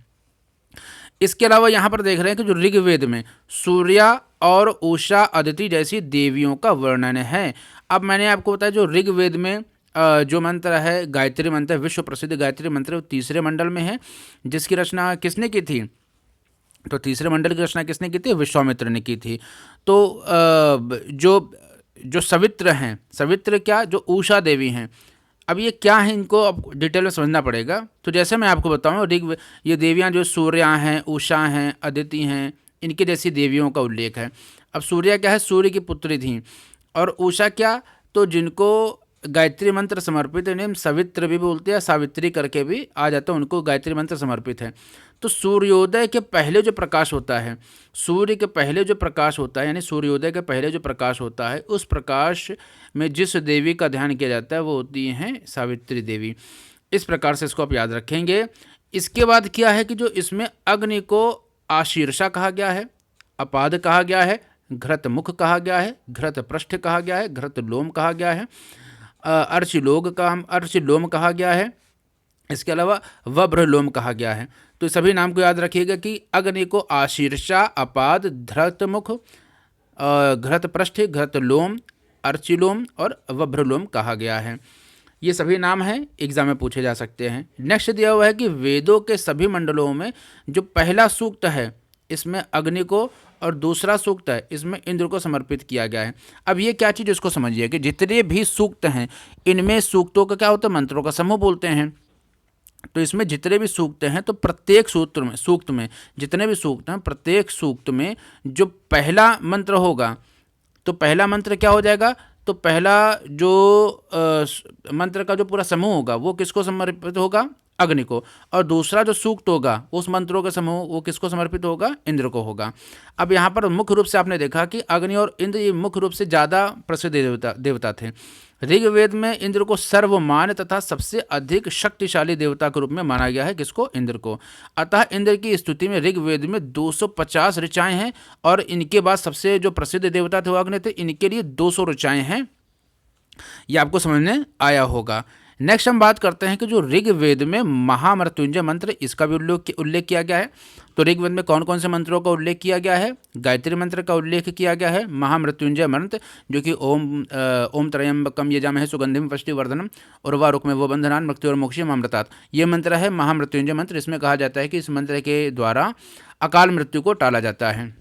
इसके अलावा यहाँ पर देख रहे हैं कि जो ऋग्वेद में सूर्या और उषा, अदिति जैसी देवियों का वर्णन है। अब मैंने आपको बताया जो ऋग्वेद में जो मंत्र है गायत्री मंत्र, विश्व प्रसिद्ध गायत्री मंत्र, वो तीसरे मंडल में है, जिसकी रचना किसने की थी? तो तीसरे मंडल की रचना किसने की थी? विश्वामित्र ने की थी। तो जो जो सवित्र हैं, सवित्र क्या, जो उषा देवी हैं, अब ये क्या है, इनको अब डिटेल में समझना पड़ेगा। तो जैसे मैं आपको बताऊँ, ये देवियाँ जो सूर्या हैं, उषा हैं, अदिति हैं, इनके जैसी देवियों का उल्लेख है। अब सूर्या क्या है? सूर्य की पुत्री थी। और उषा क्या? तो जिनको गायत्री मंत्र समर्पित है, इन्हें सवित्र भी बोलते हैं, सावित्री करके भी आ जाता है, उनको गायत्री मंत्र समर्पित है। तो सूर्योदय के पहले जो प्रकाश होता है, सूर्य के पहले जो प्रकाश होता है, यानी सूर्योदय के पहले जो प्रकाश होता है, उस प्रकाश में जिस देवी का ध्यान किया जाता है वो होती हैं सावित्री देवी। इस प्रकार से इसको आप याद रखेंगे। इसके बाद क्या है कि जो इसमें अग्नि को आशीर्षा कहा गया है, अपाद कहा गया है, घृत मुख कहा गया है, घृत पृष्ठ कहा गया है, घृत लोम कहा गया है, अर्चिलोम कहा गया है, इसके अलावा वभ्रलोम कहा गया है। तो सभी नाम को याद रखिएगा कि अग्नि को आशीर्षा, अपाद, धृत मुख, घृत पृष्ठ, घृत लोम, अर्चिलोम और वभ्रलोम कहा गया है। ये सभी नाम हैं, एग्जाम में पूछे जा सकते हैं। नेक्स्ट दिया हुआ है कि वेदों के सभी मंडलों में जो पहला सूक्त है, इसमें अग्नि को, और दूसरा सूक्त है इसमें इंद्र को समर्पित किया गया है। अब ये क्या चीज़, इसको समझिए कि जितने भी सूक्त हैं, इनमें सूक्तों का क्या होता है? मंत्रों का समूह बोलते हैं। तो इसमें जितने भी सूक्त हैं, तो प्रत्येक सूक्त में जितने भी सूक्त हैं, प्रत्येक सूक्त में जो पहला मंत्र होगा, तो पहला मंत्र क्या हो जाएगा? तो पहला जो मंत्र का जो पूरा समूह होगा वो किसको समर्पित होगा? अग्नि को। और दूसरा जो सूक्त होगा उस मंत्रों का समूह वो किसको समर्पित होगा? इंद्र को होगा। अब यहाँ पर मुख्य रूप से आपने देखा कि अग्नि और इंद्र ये मुख्य रूप से ज़्यादा प्रसिद्ध देवता थे। ऋग्वेद में इंद्र को सर्वमान्य तथा सबसे अधिक शक्तिशाली देवता के रूप में माना गया है। किसको? इंद्र को। अतः इंद्र की स्तुति में ऋग्वेद में 250 ऋचाएँ हैं, और इनके बाद सबसे जो प्रसिद्ध देवता थे वो अग्नि थे, इनके लिए 200 ऋचाएँ हैं। ये आपको समझ में आया होगा। नेक्स्ट हम बात करते हैं कि जो ऋग्वेद में महामृत्युंजय मंत्र, इसका भी उल्लेख किया गया है। तो ऋग्वेद में कौन कौन से मंत्रों का उल्लेख किया गया है? गायत्री मंत्र का उल्लेख किया गया है, महामृत्युंजय मंत्र जो कि ओम त्रयंबकम यजामहे सुगंधिम पुष्टिवर्धनम उर्वारुकमेव बंधनान् मृत्योर्मोक्षयम् अमृतात्, ये मंत्र है महामृत्युंजय मंत्र। इसमें कहा जाता है कि इस मंत्र के द्वारा अकाल मृत्यु को टाला जाता है।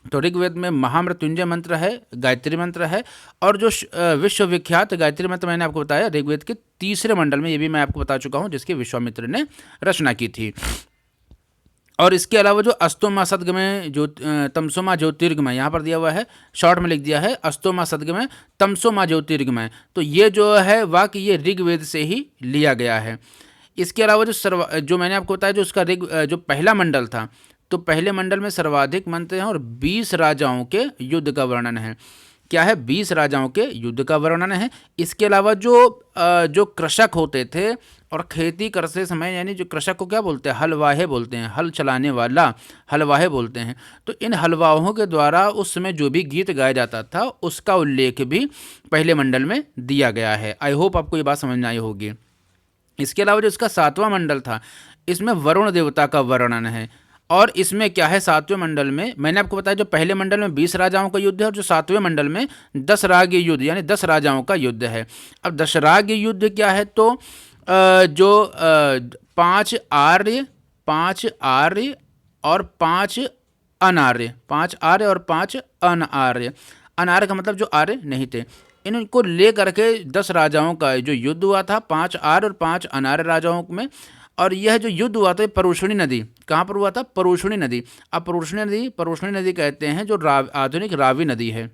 तो ऋग्वेद में महामृत्युंजय मंत्र है, गायत्री मंत्र है, और जो विश्वविख्यात गायत्री मंत्र मैंने आपको बताया ऋग्वेद के तीसरे मंडल में, ये भी मैं आपको बता चुका हूँ, जिसकी विश्वामित्र ने रचना की थी। और इसके अलावा जो अस्तोमा सद्गमय तमसोमा ज्योतिर्गमय, यहाँ पर दिया हुआ है, शॉर्ट में लिख दिया है अस्तोमा सद्गमय तमसोमा ज्योतिर्गमय, तो ये जो है वाक्य ये ऋग्वेद से ही लिया गया है। इसके अलावा जो मैंने आपको बताया, जो उसका जो पहला मंडल था, तो पहले मंडल में सर्वाधिक मंत्र हैं और 20 राजाओं के युद्ध का वर्णन है। क्या है? 20 राजाओं के युद्ध का वर्णन है। इसके अलावा जो कृषक होते थे और खेती करते समय, यानी जो कृषक को क्या बोलते हैं? हलवाहे बोलते हैं, हल चलाने वाला हलवाहे बोलते हैं। तो इन हलवाहों के द्वारा उस समय जो भी गीत गाया जाता था उसका उल्लेख भी पहले मंडल में दिया गया है। आई होप आपको ये बात समझ में आई होगी। इसके अलावा जो इसका 7वां मंडल था, इसमें वरुण देवता का वर्णन है। और इसमें क्या है? 7वें मंडल में मैंने आपको बताया जो पहले मंडल में 20 राजाओं का युद्ध है, और जो 7वें मंडल में 10 राग्य युद्ध यानी 10 राजाओं का युद्ध है। अब 10 राग्य युद्ध क्या है? तो जो 5 आर्य, 5 आर्य और 5 अनार्य, 5 आर्य और 5 अनार्य, अनार्य का मतलब जो आर्य नहीं थे, इनको ले करके 10 राजाओं का जो युद्ध हुआ था, 5 आर्य और 5 अनार्य राजाओं में। और यह जो युद्ध हुआ था परुष्णी नदी, कहाँ पर हुआ था? परुष्णी नदी। अब परुष्णी नदी कहते हैं जो आधुनिक रावी नदी है,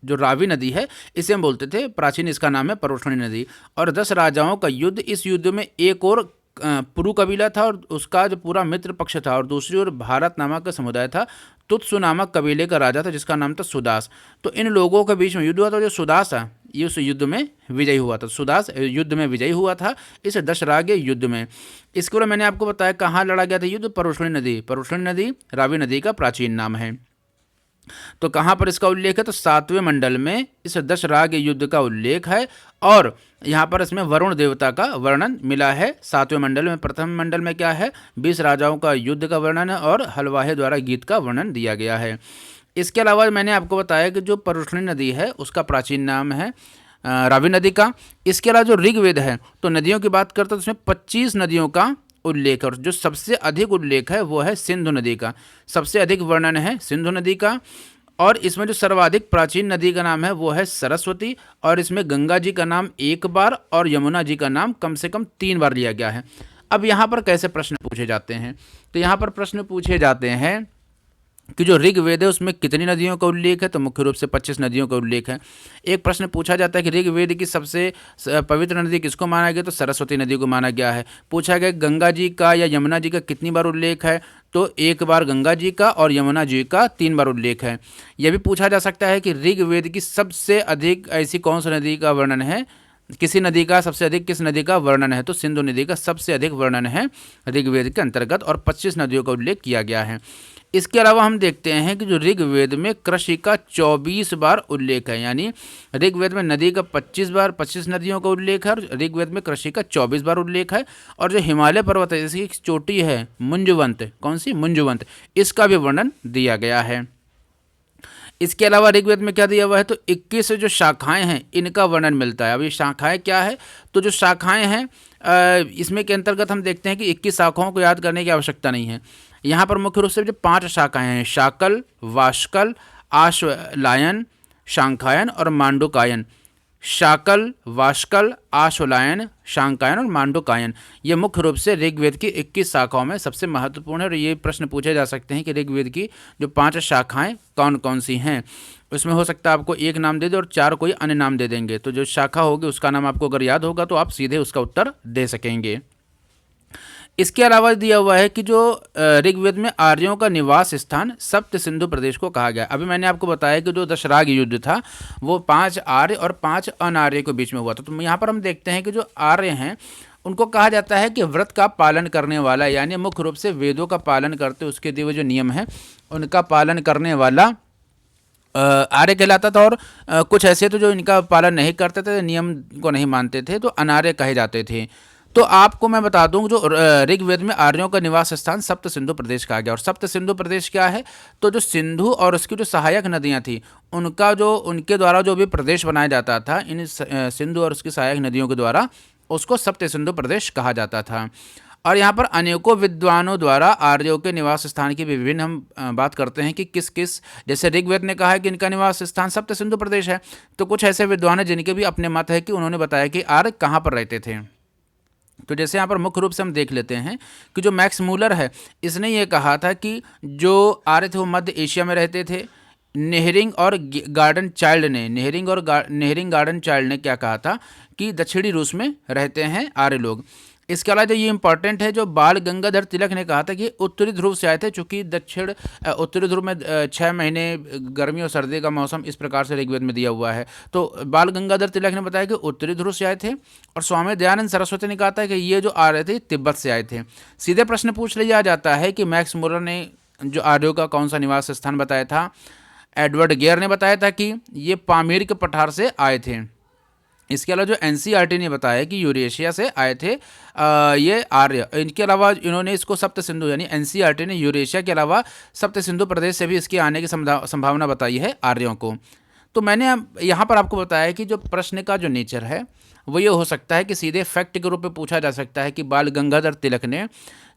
जो रावी नदी है इसे हम बोलते थे, प्राचीन इसका नाम है परुष्णी नदी। और 10 राजाओं का युद्ध, इस युद्ध में एक और पुरु कबीला था और उसका जो पूरा मित्र पक्ष था, और दूसरी ओर भारत नामक का समुदाय था। तुत्सु नामक कबीले का राजा था जिसका नाम था सुदास। तो इन लोगों के बीच में युद्ध हुआ था। जो सुदास था ये उस युद्ध में विजयी हुआ था, सुदास युद्ध में विजयी हुआ था इस 10 राग्य युद्ध में। इसके बाद मैंने आपको बताया कहाँ लड़ा गया था युद्ध? परुष्णी नदी। परुष्णी नदी रावी नदी का प्राचीन नाम है। तो कहाँ पर इसका उल्लेख है? तो 7वें मंडल में इस 10 राग्य युद्ध का उल्लेख है, और यहाँ पर इसमें वरुण देवता का वर्णन मिला है 7वें मंडल में। प्रथम मंडल में क्या है? 20 राजाओं का युद्ध का वर्णन है और हलवाहे द्वारा गीत का वर्णन दिया गया है। इसके अलावा मैंने आपको बताया कि जो परुष्णी नदी है उसका प्राचीन नाम है रावी नदी का। इसके अलावा जो ऋग्वेद है तो नदियों की बात करते हैं तो उसमें 25 नदियों का उल्लेख है, और जो सबसे अधिक उल्लेख है वो है सिंधु नदी का। सबसे अधिक वर्णन है सिंधु नदी का। और इसमें जो सर्वाधिक प्राचीन नदी का नाम है वो है सरस्वती, और इसमें गंगा जी का नाम एक बार और यमुना जी का नाम कम से कम 3 बार लिया गया है। अब यहाँ पर कैसे प्रश्न पूछे जाते हैं, तो यहाँ पर प्रश्न पूछे जाते हैं कि जो ऋग्वेद है उसमें कितनी नदियों का उल्लेख है, तो मुख्य रूप से 25 नदियों का उल्लेख है। एक प्रश्न पूछा जाता है कि ऋग्वेद की सबसे पवित्र नदी किसको माना गया, तो सरस्वती नदी को माना गया है। पूछा गया गंगा जी का या यमुना जी का कितनी बार उल्लेख है, तो एक बार गंगा जी का और यमुना जी का 3 बार उल्लेख है। यह भी पूछा जा सकता है कि ऋग्वेद की सबसे अधिक ऐसी कौन सी नदी का वर्णन है, किसी नदी का सबसे अधिक किस नदी का वर्णन है, तो सिंधु नदी का सबसे अधिक वर्णन है ऋग्वेद के अंतर्गत, और 25 नदियों का उल्लेख किया गया है। इसके अलावा हम देखते हैं कि जो ऋग्वेद में कृषि का 24 बार उल्लेख है, यानी ऋग्वेद में नदी का 25 नदियों का उल्लेख है, और ऋग्वेद में कृषि का 24 बार उल्लेख है। और जो हिमालय पर्वत है, इसकी चोटी है मुंजवंत, कौन सी मुंजवंत, इसका भी वर्णन दिया गया है। इसके अलावा ऋग्वेद में क्या दिया हुआ है, तो 21 जो शाखाएं हैं इनका वर्णन मिलता है। अब ये शाखाएं क्या है, तो जो शाखाएं हैं इसमें के अंतर्गत हम देखते हैं कि 21 शाखाओं को याद करने की आवश्यकता नहीं है। यहाँ पर मुख्य रूप से जो 5 शाखाएं हैं, शाकल, वाष्कल, आश्वलायन, शांखायन और मांडुकायन। शाकल, वाष्कल, आश्वलायन, शांकायन और मांडुकायन, ये मुख्य रूप से ऋग्वेद की 21 शाखाओं में सबसे महत्वपूर्ण है। और ये प्रश्न पूछे जा सकते हैं कि ऋग्वेद की जो 5 शाखाएं कौन कौन सी हैं। उसमें हो सकता है आपको एक नाम दे दे और 4 कोई अन्य नाम दे देंगे, तो जो शाखा होगी उसका नाम आपको अगर याद होगा तो आप सीधे उसका उत्तर दे सकेंगे। इसके अलावा दिया हुआ है कि जो ऋग्वेद में आर्यों का निवास स्थान सप्त सिंधु प्रदेश को कहा गया। अभी मैंने आपको बताया कि जो दशराग युद्ध था वो 5 आर्य और 5 अनार्य के बीच में हुआ था। तो यहाँ पर हम देखते हैं कि जो आर्य हैं उनको कहा जाता है कि व्रत का पालन करने वाला, यानी मुख्य रूप से वेदों का पालन करते उसके दिए हुए जो नियम है उनका पालन करने वाला आर्य कहलाता था। और कुछ ऐसे तो जो इनका पालन नहीं करते थे, नियम को नहीं मानते थे, तो अनार्य कहे जाते थे। तो आपको मैं बता दूं जो ऋग्वेद में आर्यों का निवास स्थान सप्त सिंधु प्रदेश कहा गया। और सप्त सिंधु प्रदेश क्या है, तो जो सिंधु और उसकी जो सहायक नदियां थी उनका जो उनके द्वारा जो भी प्रदेश बनाया जाता था इन सिंधु और उसकी सहायक नदियों के द्वारा, उसको सप्त सिंधु प्रदेश कहा जाता था। और यहाँ पर अनेकों विद्वानों द्वारा आर्यों के निवास स्थान की विभिन्न हम बात करते हैं कि किस किस, जैसे ऋग्वेद ने कहा है कि इनका निवास स्थान सप्त सिंधु प्रदेश है, तो कुछ ऐसे विद्वान हैं जिनके भी अपने मत है कि उन्होंने बताया कि आर्य कहाँ पर रहते थे। तो जैसे यहाँ पर मुख्य रूप से हम देख लेते हैं कि जो मैक्स मूलर है इसने ये कहा था कि जो आर्य थे वो मध्य एशिया में रहते थे। नेहरिंग और गार्डन चाइल्ड ने नेहरिंग गार्डन चाइल्ड ने क्या कहा था कि दक्षिणी रूस में रहते हैं आर्य लोग। इसके अलावा ये इंपॉर्टेंट है, जो बाल गंगाधर तिलक ने कहा था कि उत्तरी ध्रुव से आए थे, चूंकि उत्तरी ध्रुव में 6 महीने गर्मी और सर्दी का मौसम इस प्रकार से ऋग्वेद में दिया हुआ है। तो बाल गंगाधर तिलक ने बताया कि उत्तरी ध्रुव से आए थे। और स्वामी दयानंद सरस्वती ने कहा था कि ये जो आ रहे थे तिब्बत से आए थे। सीधे प्रश्न पूछ लिया जाता है कि मैक्स मुलर ने जो आर्यों का कौन सा निवास स्थान बताया था। एडवर्ड गेयर ने बताया था कि ये पामीर के पठार से आए थे। इसके अलावा जो एनसीईआरटी ने बताया कि यूरेशिया से आए थे ये आर्य। इनके अलावा इन्होंने इसको सप्त सिंधु, यानी एनसीईआरटी ने यूरेशिया के अलावा सप्त सिंधु प्रदेश से भी इसके आने की संभावना बताई है आर्यों को। तो मैंने यहाँ पर आपको बताया कि जो प्रश्न का जो नेचर है वो ये हो सकता है कि सीधे फैक्ट के रूप में पूछा जा सकता है कि बाल गंगाधर तिलक ने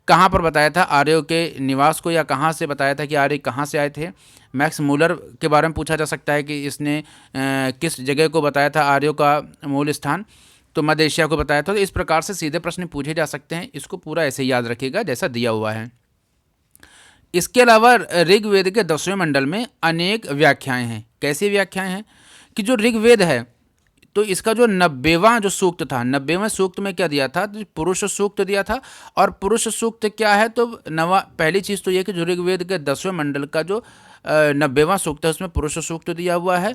कहाँ पर बताया था आर्यों के निवास को, या कहाँ से बताया था कि आर्य कहाँ से आए थे। मैक्स मूलर के बारे में पूछा जा सकता है कि इसने किस जगह को बताया था आर्यों का मूल स्थान, तो मध्य एशिया को बताया था। तो इस प्रकार से सीधे प्रश्न पूछे जा सकते हैं, इसको पूरा ऐसे याद रखिएगा जैसा दिया हुआ है। इसके अलावा ऋग्वेद के 10वें मंडल में अनेक व्याख्याएं हैं। कैसी व्याख्याएं हैं कि जो ऋग्वेद है तो इसका जो 90वां जो सूक्त था, 90वें सूक्त में क्या दिया था, तो पुरुष सूक्त दिया था। और पुरुष सूक्त क्या है, तो पहली चीज़ तो ये कि जो ऋग्वेद के 10वें मंडल का जो 90वां सूक्त है उसमें पुरुष सूक्त दिया हुआ है।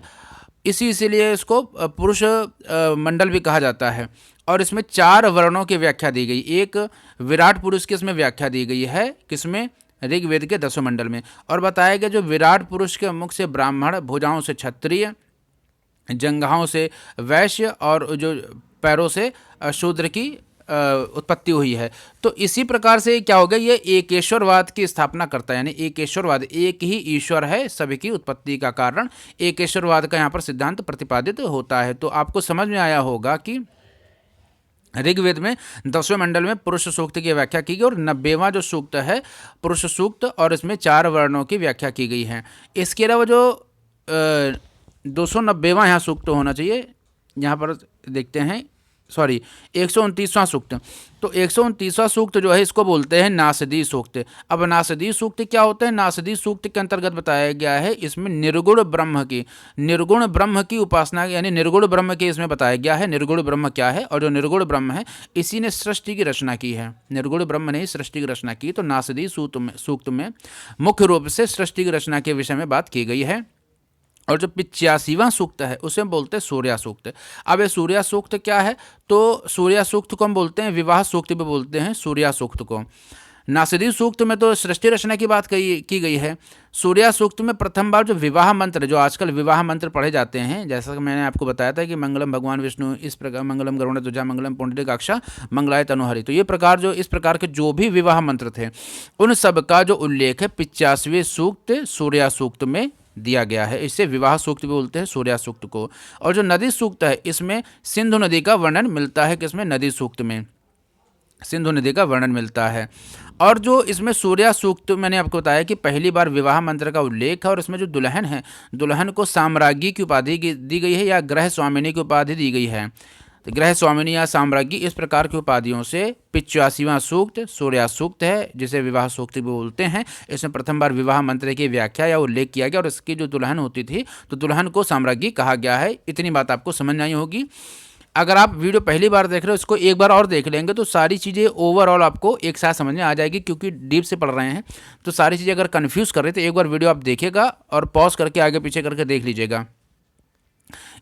इसीलिए इसको पुरुष मंडल भी कहा जाता है। और इसमें 4 वर्णों की व्याख्या दी गई। एक विराट पुरुष की इसमें व्याख्या दी गई है, किसमें, ऋग्वेद के 10वें मंडल में। और बताया गया जो विराट पुरुष के मुख से ब्राह्मण, भुजाओं से क्षत्रिय, जंघाओं से वैश्य और जो पैरों से शूद्र की उत्पत्ति हुई है। तो इसी प्रकार से क्या हो गया, ये एकेश्वरवाद की स्थापना करता है, यानी एकेश्वरवाद, एक ही ईश्वर है सभी की उत्पत्ति का कारण, एकेश्वरवाद का यहाँ पर सिद्धांत प्रतिपादित होता है। तो आपको समझ में आया होगा कि ऋग्वेद में 10वें मंडल में पुरुष सूक्त की व्याख्या की गई और 90वां जो सूक्त है पुरुष सूक्त, और इसमें 4 वर्णों की व्याख्या की गई है। इसके अलावा जो 290वां यहाँ सूक्त होना चाहिए, यहाँ पर देखते हैं, सॉरी 129वां सूक्त। तो 129वां सूक्त जो है इसको बोलते हैं नासदी सूक्त। अब नासदी सूक्त क्या होता है? नासदी सूक्त के अंतर्गत बताया गया है इसमें निर्गुण ब्रह्म की उपासना, यानी निर्गुण ब्रह्म के इसमें बताया गया है निर्गुण ब्रह्म क्या है, और जो निर्गुण ब्रह्म है इसी ने सृष्टि की रचना की है, निर्गुण ब्रह्म ने ही सृष्टि की रचना की। तो नासदी सूक्त में मुख्य रूप से सृष्टि की रचना के विषय में बात की गई है। और जो 85वां सूक्त है उसे हम बोलते हैं सूर्या सूक्त। अब ये सूर्या सूक्त क्या है? तो सूर्या सूक्त को हम बोलते हैं विवाह सूक्त भी बोलते हैं सूर्या सूक्त को। नासदी सूक्त में तो सृष्टि रचना की बात की गई है। सूर्या सूक्त में प्रथम बार जो विवाह मंत्र, जो आजकल विवाह मंत्र पढ़े जाते हैं, जैसा कि मैंने आपको बताया था कि मंगलम भगवान विष्णु, इस प्रकार मंगलम गरुड़ध्वजा मंगलम पुंडरीकाक्षा मंगलाय तनुहरि, तो ये प्रकार जो इस प्रकार के जो भी विवाह मंत्र थे उन सब का जो उल्लेख है 85वें सूक्त सूर्या सूक्त में दिया गया है। इससे विवाह सूक्त भी बोलते हैं सूर्या सूक्त को। और जो नदी सूक्त है इसमें सिंधु नदी का वर्णन मिलता है, किसमें? नदी सूक्त में सिंधु नदी का वर्णन मिलता है। और जो इसमें सूर्या सूक्त मैंने आपको बताया कि पहली बार विवाह मंत्र का उल्लेख है, और इसमें जो दुल्हन है, दुल्हन को साम्राज्ञी की उपाधि दी गई है या ग्रह स्वामिनी की उपाधि दी गई है। तो ग्रह स्वामिनी या साम्राज्ञी इस प्रकार की उपाधियों से 85वां सूक्त सूर्या सूक्त है, जिसे विवाह सूक्त भी बोलते हैं। इसमें प्रथम बार विवाह मंत्र की व्याख्या या उल्लेख किया गया, और इसकी जो दुल्हन होती थी तो दुल्हन को साम्राज्ञी कहा गया है। इतनी बात आपको समझ आई होगी। अगर आप वीडियो पहली बार देख रहे हो, इसको एक बार और देख लेंगे तो सारी चीज़ें ओवरऑल आपको एक साथ समझ में आ जाएगी, क्योंकि डीप से पढ़ रहे हैं तो सारी चीज़ें अगर कन्फ्यूज़ कर रहे तो एक बार वीडियो आप देखिएगा और पॉज करके आगे पीछे करके देख लीजिएगा।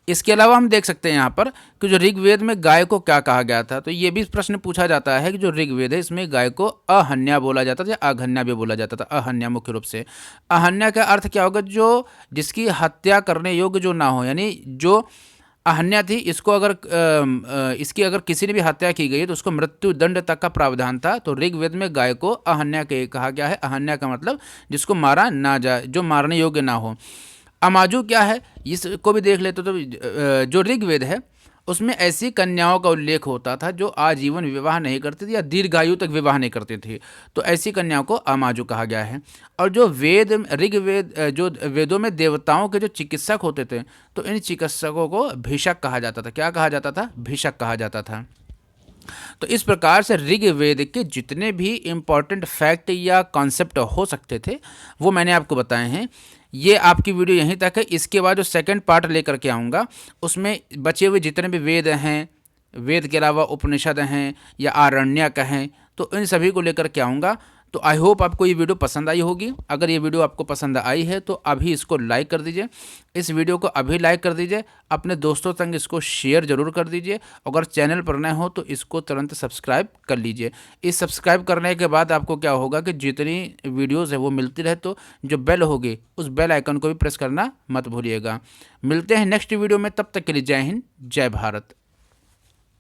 इसके अलावा हम देख सकते हैं यहाँ पर कि जो ऋग्वेद में गाय को क्या कहा गया था। तो ये भी प्रश्न पूछा जाता है कि जो ऋग्वेद है इसमें गाय को अहन्या बोला जाता था या अघन्या भी बोला जाता था। अहन्या मुख्य रूप से, अहन्या का अर्थ क्या होगा? जो जिसकी हत्या करने योग्य जो ना हो, यानी जो अहन्या थी इसको इसकी अगर किसी ने भी हत्या की गई तो उसको मृत्यु दंड तक का प्रावधान था। तो ऋग्वेद में गाय को अहन्या कहा गया है। अहन्या का मतलब जिसको मारा ना जाए, जो मारने योग्य ना हो। अमाजु क्या है इसको भी देख लेते। तो जो ऋग्वेद है उसमें ऐसी कन्याओं का उल्लेख होता था जो आजीवन विवाह नहीं करती थी या दीर्घायु तक विवाह नहीं करती थी, तो ऐसी कन्याओं को अमाजु कहा गया है। और जो ऋग्वेद जो वेदों में देवताओं के जो चिकित्सक होते थे तो इन चिकित्सकों को भिषक कहा जाता था। क्या कहा जाता था? भिषक कहा जाता था। तो इस प्रकार से ऋग्वेद के जितने भी इम्पॉर्टेंट फैक्ट या कॉन्सेप्ट हो सकते थे वो मैंने आपको बताए हैं। ये आपकी वीडियो यहीं तक है। इसके बाद जो सेकंड पार्ट लेकर के आऊँगा उसमें बचे हुए जितने भी वेद हैं, वेद के अलावा उपनिषद हैं या आरण्यक हैं, तो इन सभी को लेकर के आऊँगा। तो आई होप आपको ये वीडियो पसंद आई होगी। अगर ये वीडियो आपको पसंद आई है तो अभी इसको लाइक कर दीजिए, इस वीडियो को अभी लाइक कर दीजिए, अपने दोस्तों तक इसको शेयर ज़रूर कर दीजिए। अगर चैनल पर नए हो तो इसको तुरंत सब्सक्राइब कर लीजिए। इस सब्सक्राइब करने के बाद आपको क्या होगा कि जितनी वीडियोज़ है वो मिलती रहे, तो जो बेल होगी उस बेल आइकन को भी प्रेस करना मत भूलिएगा। मिलते हैं नेक्स्ट वीडियो में, तब तक के लिए जय हिंद, जय भारत।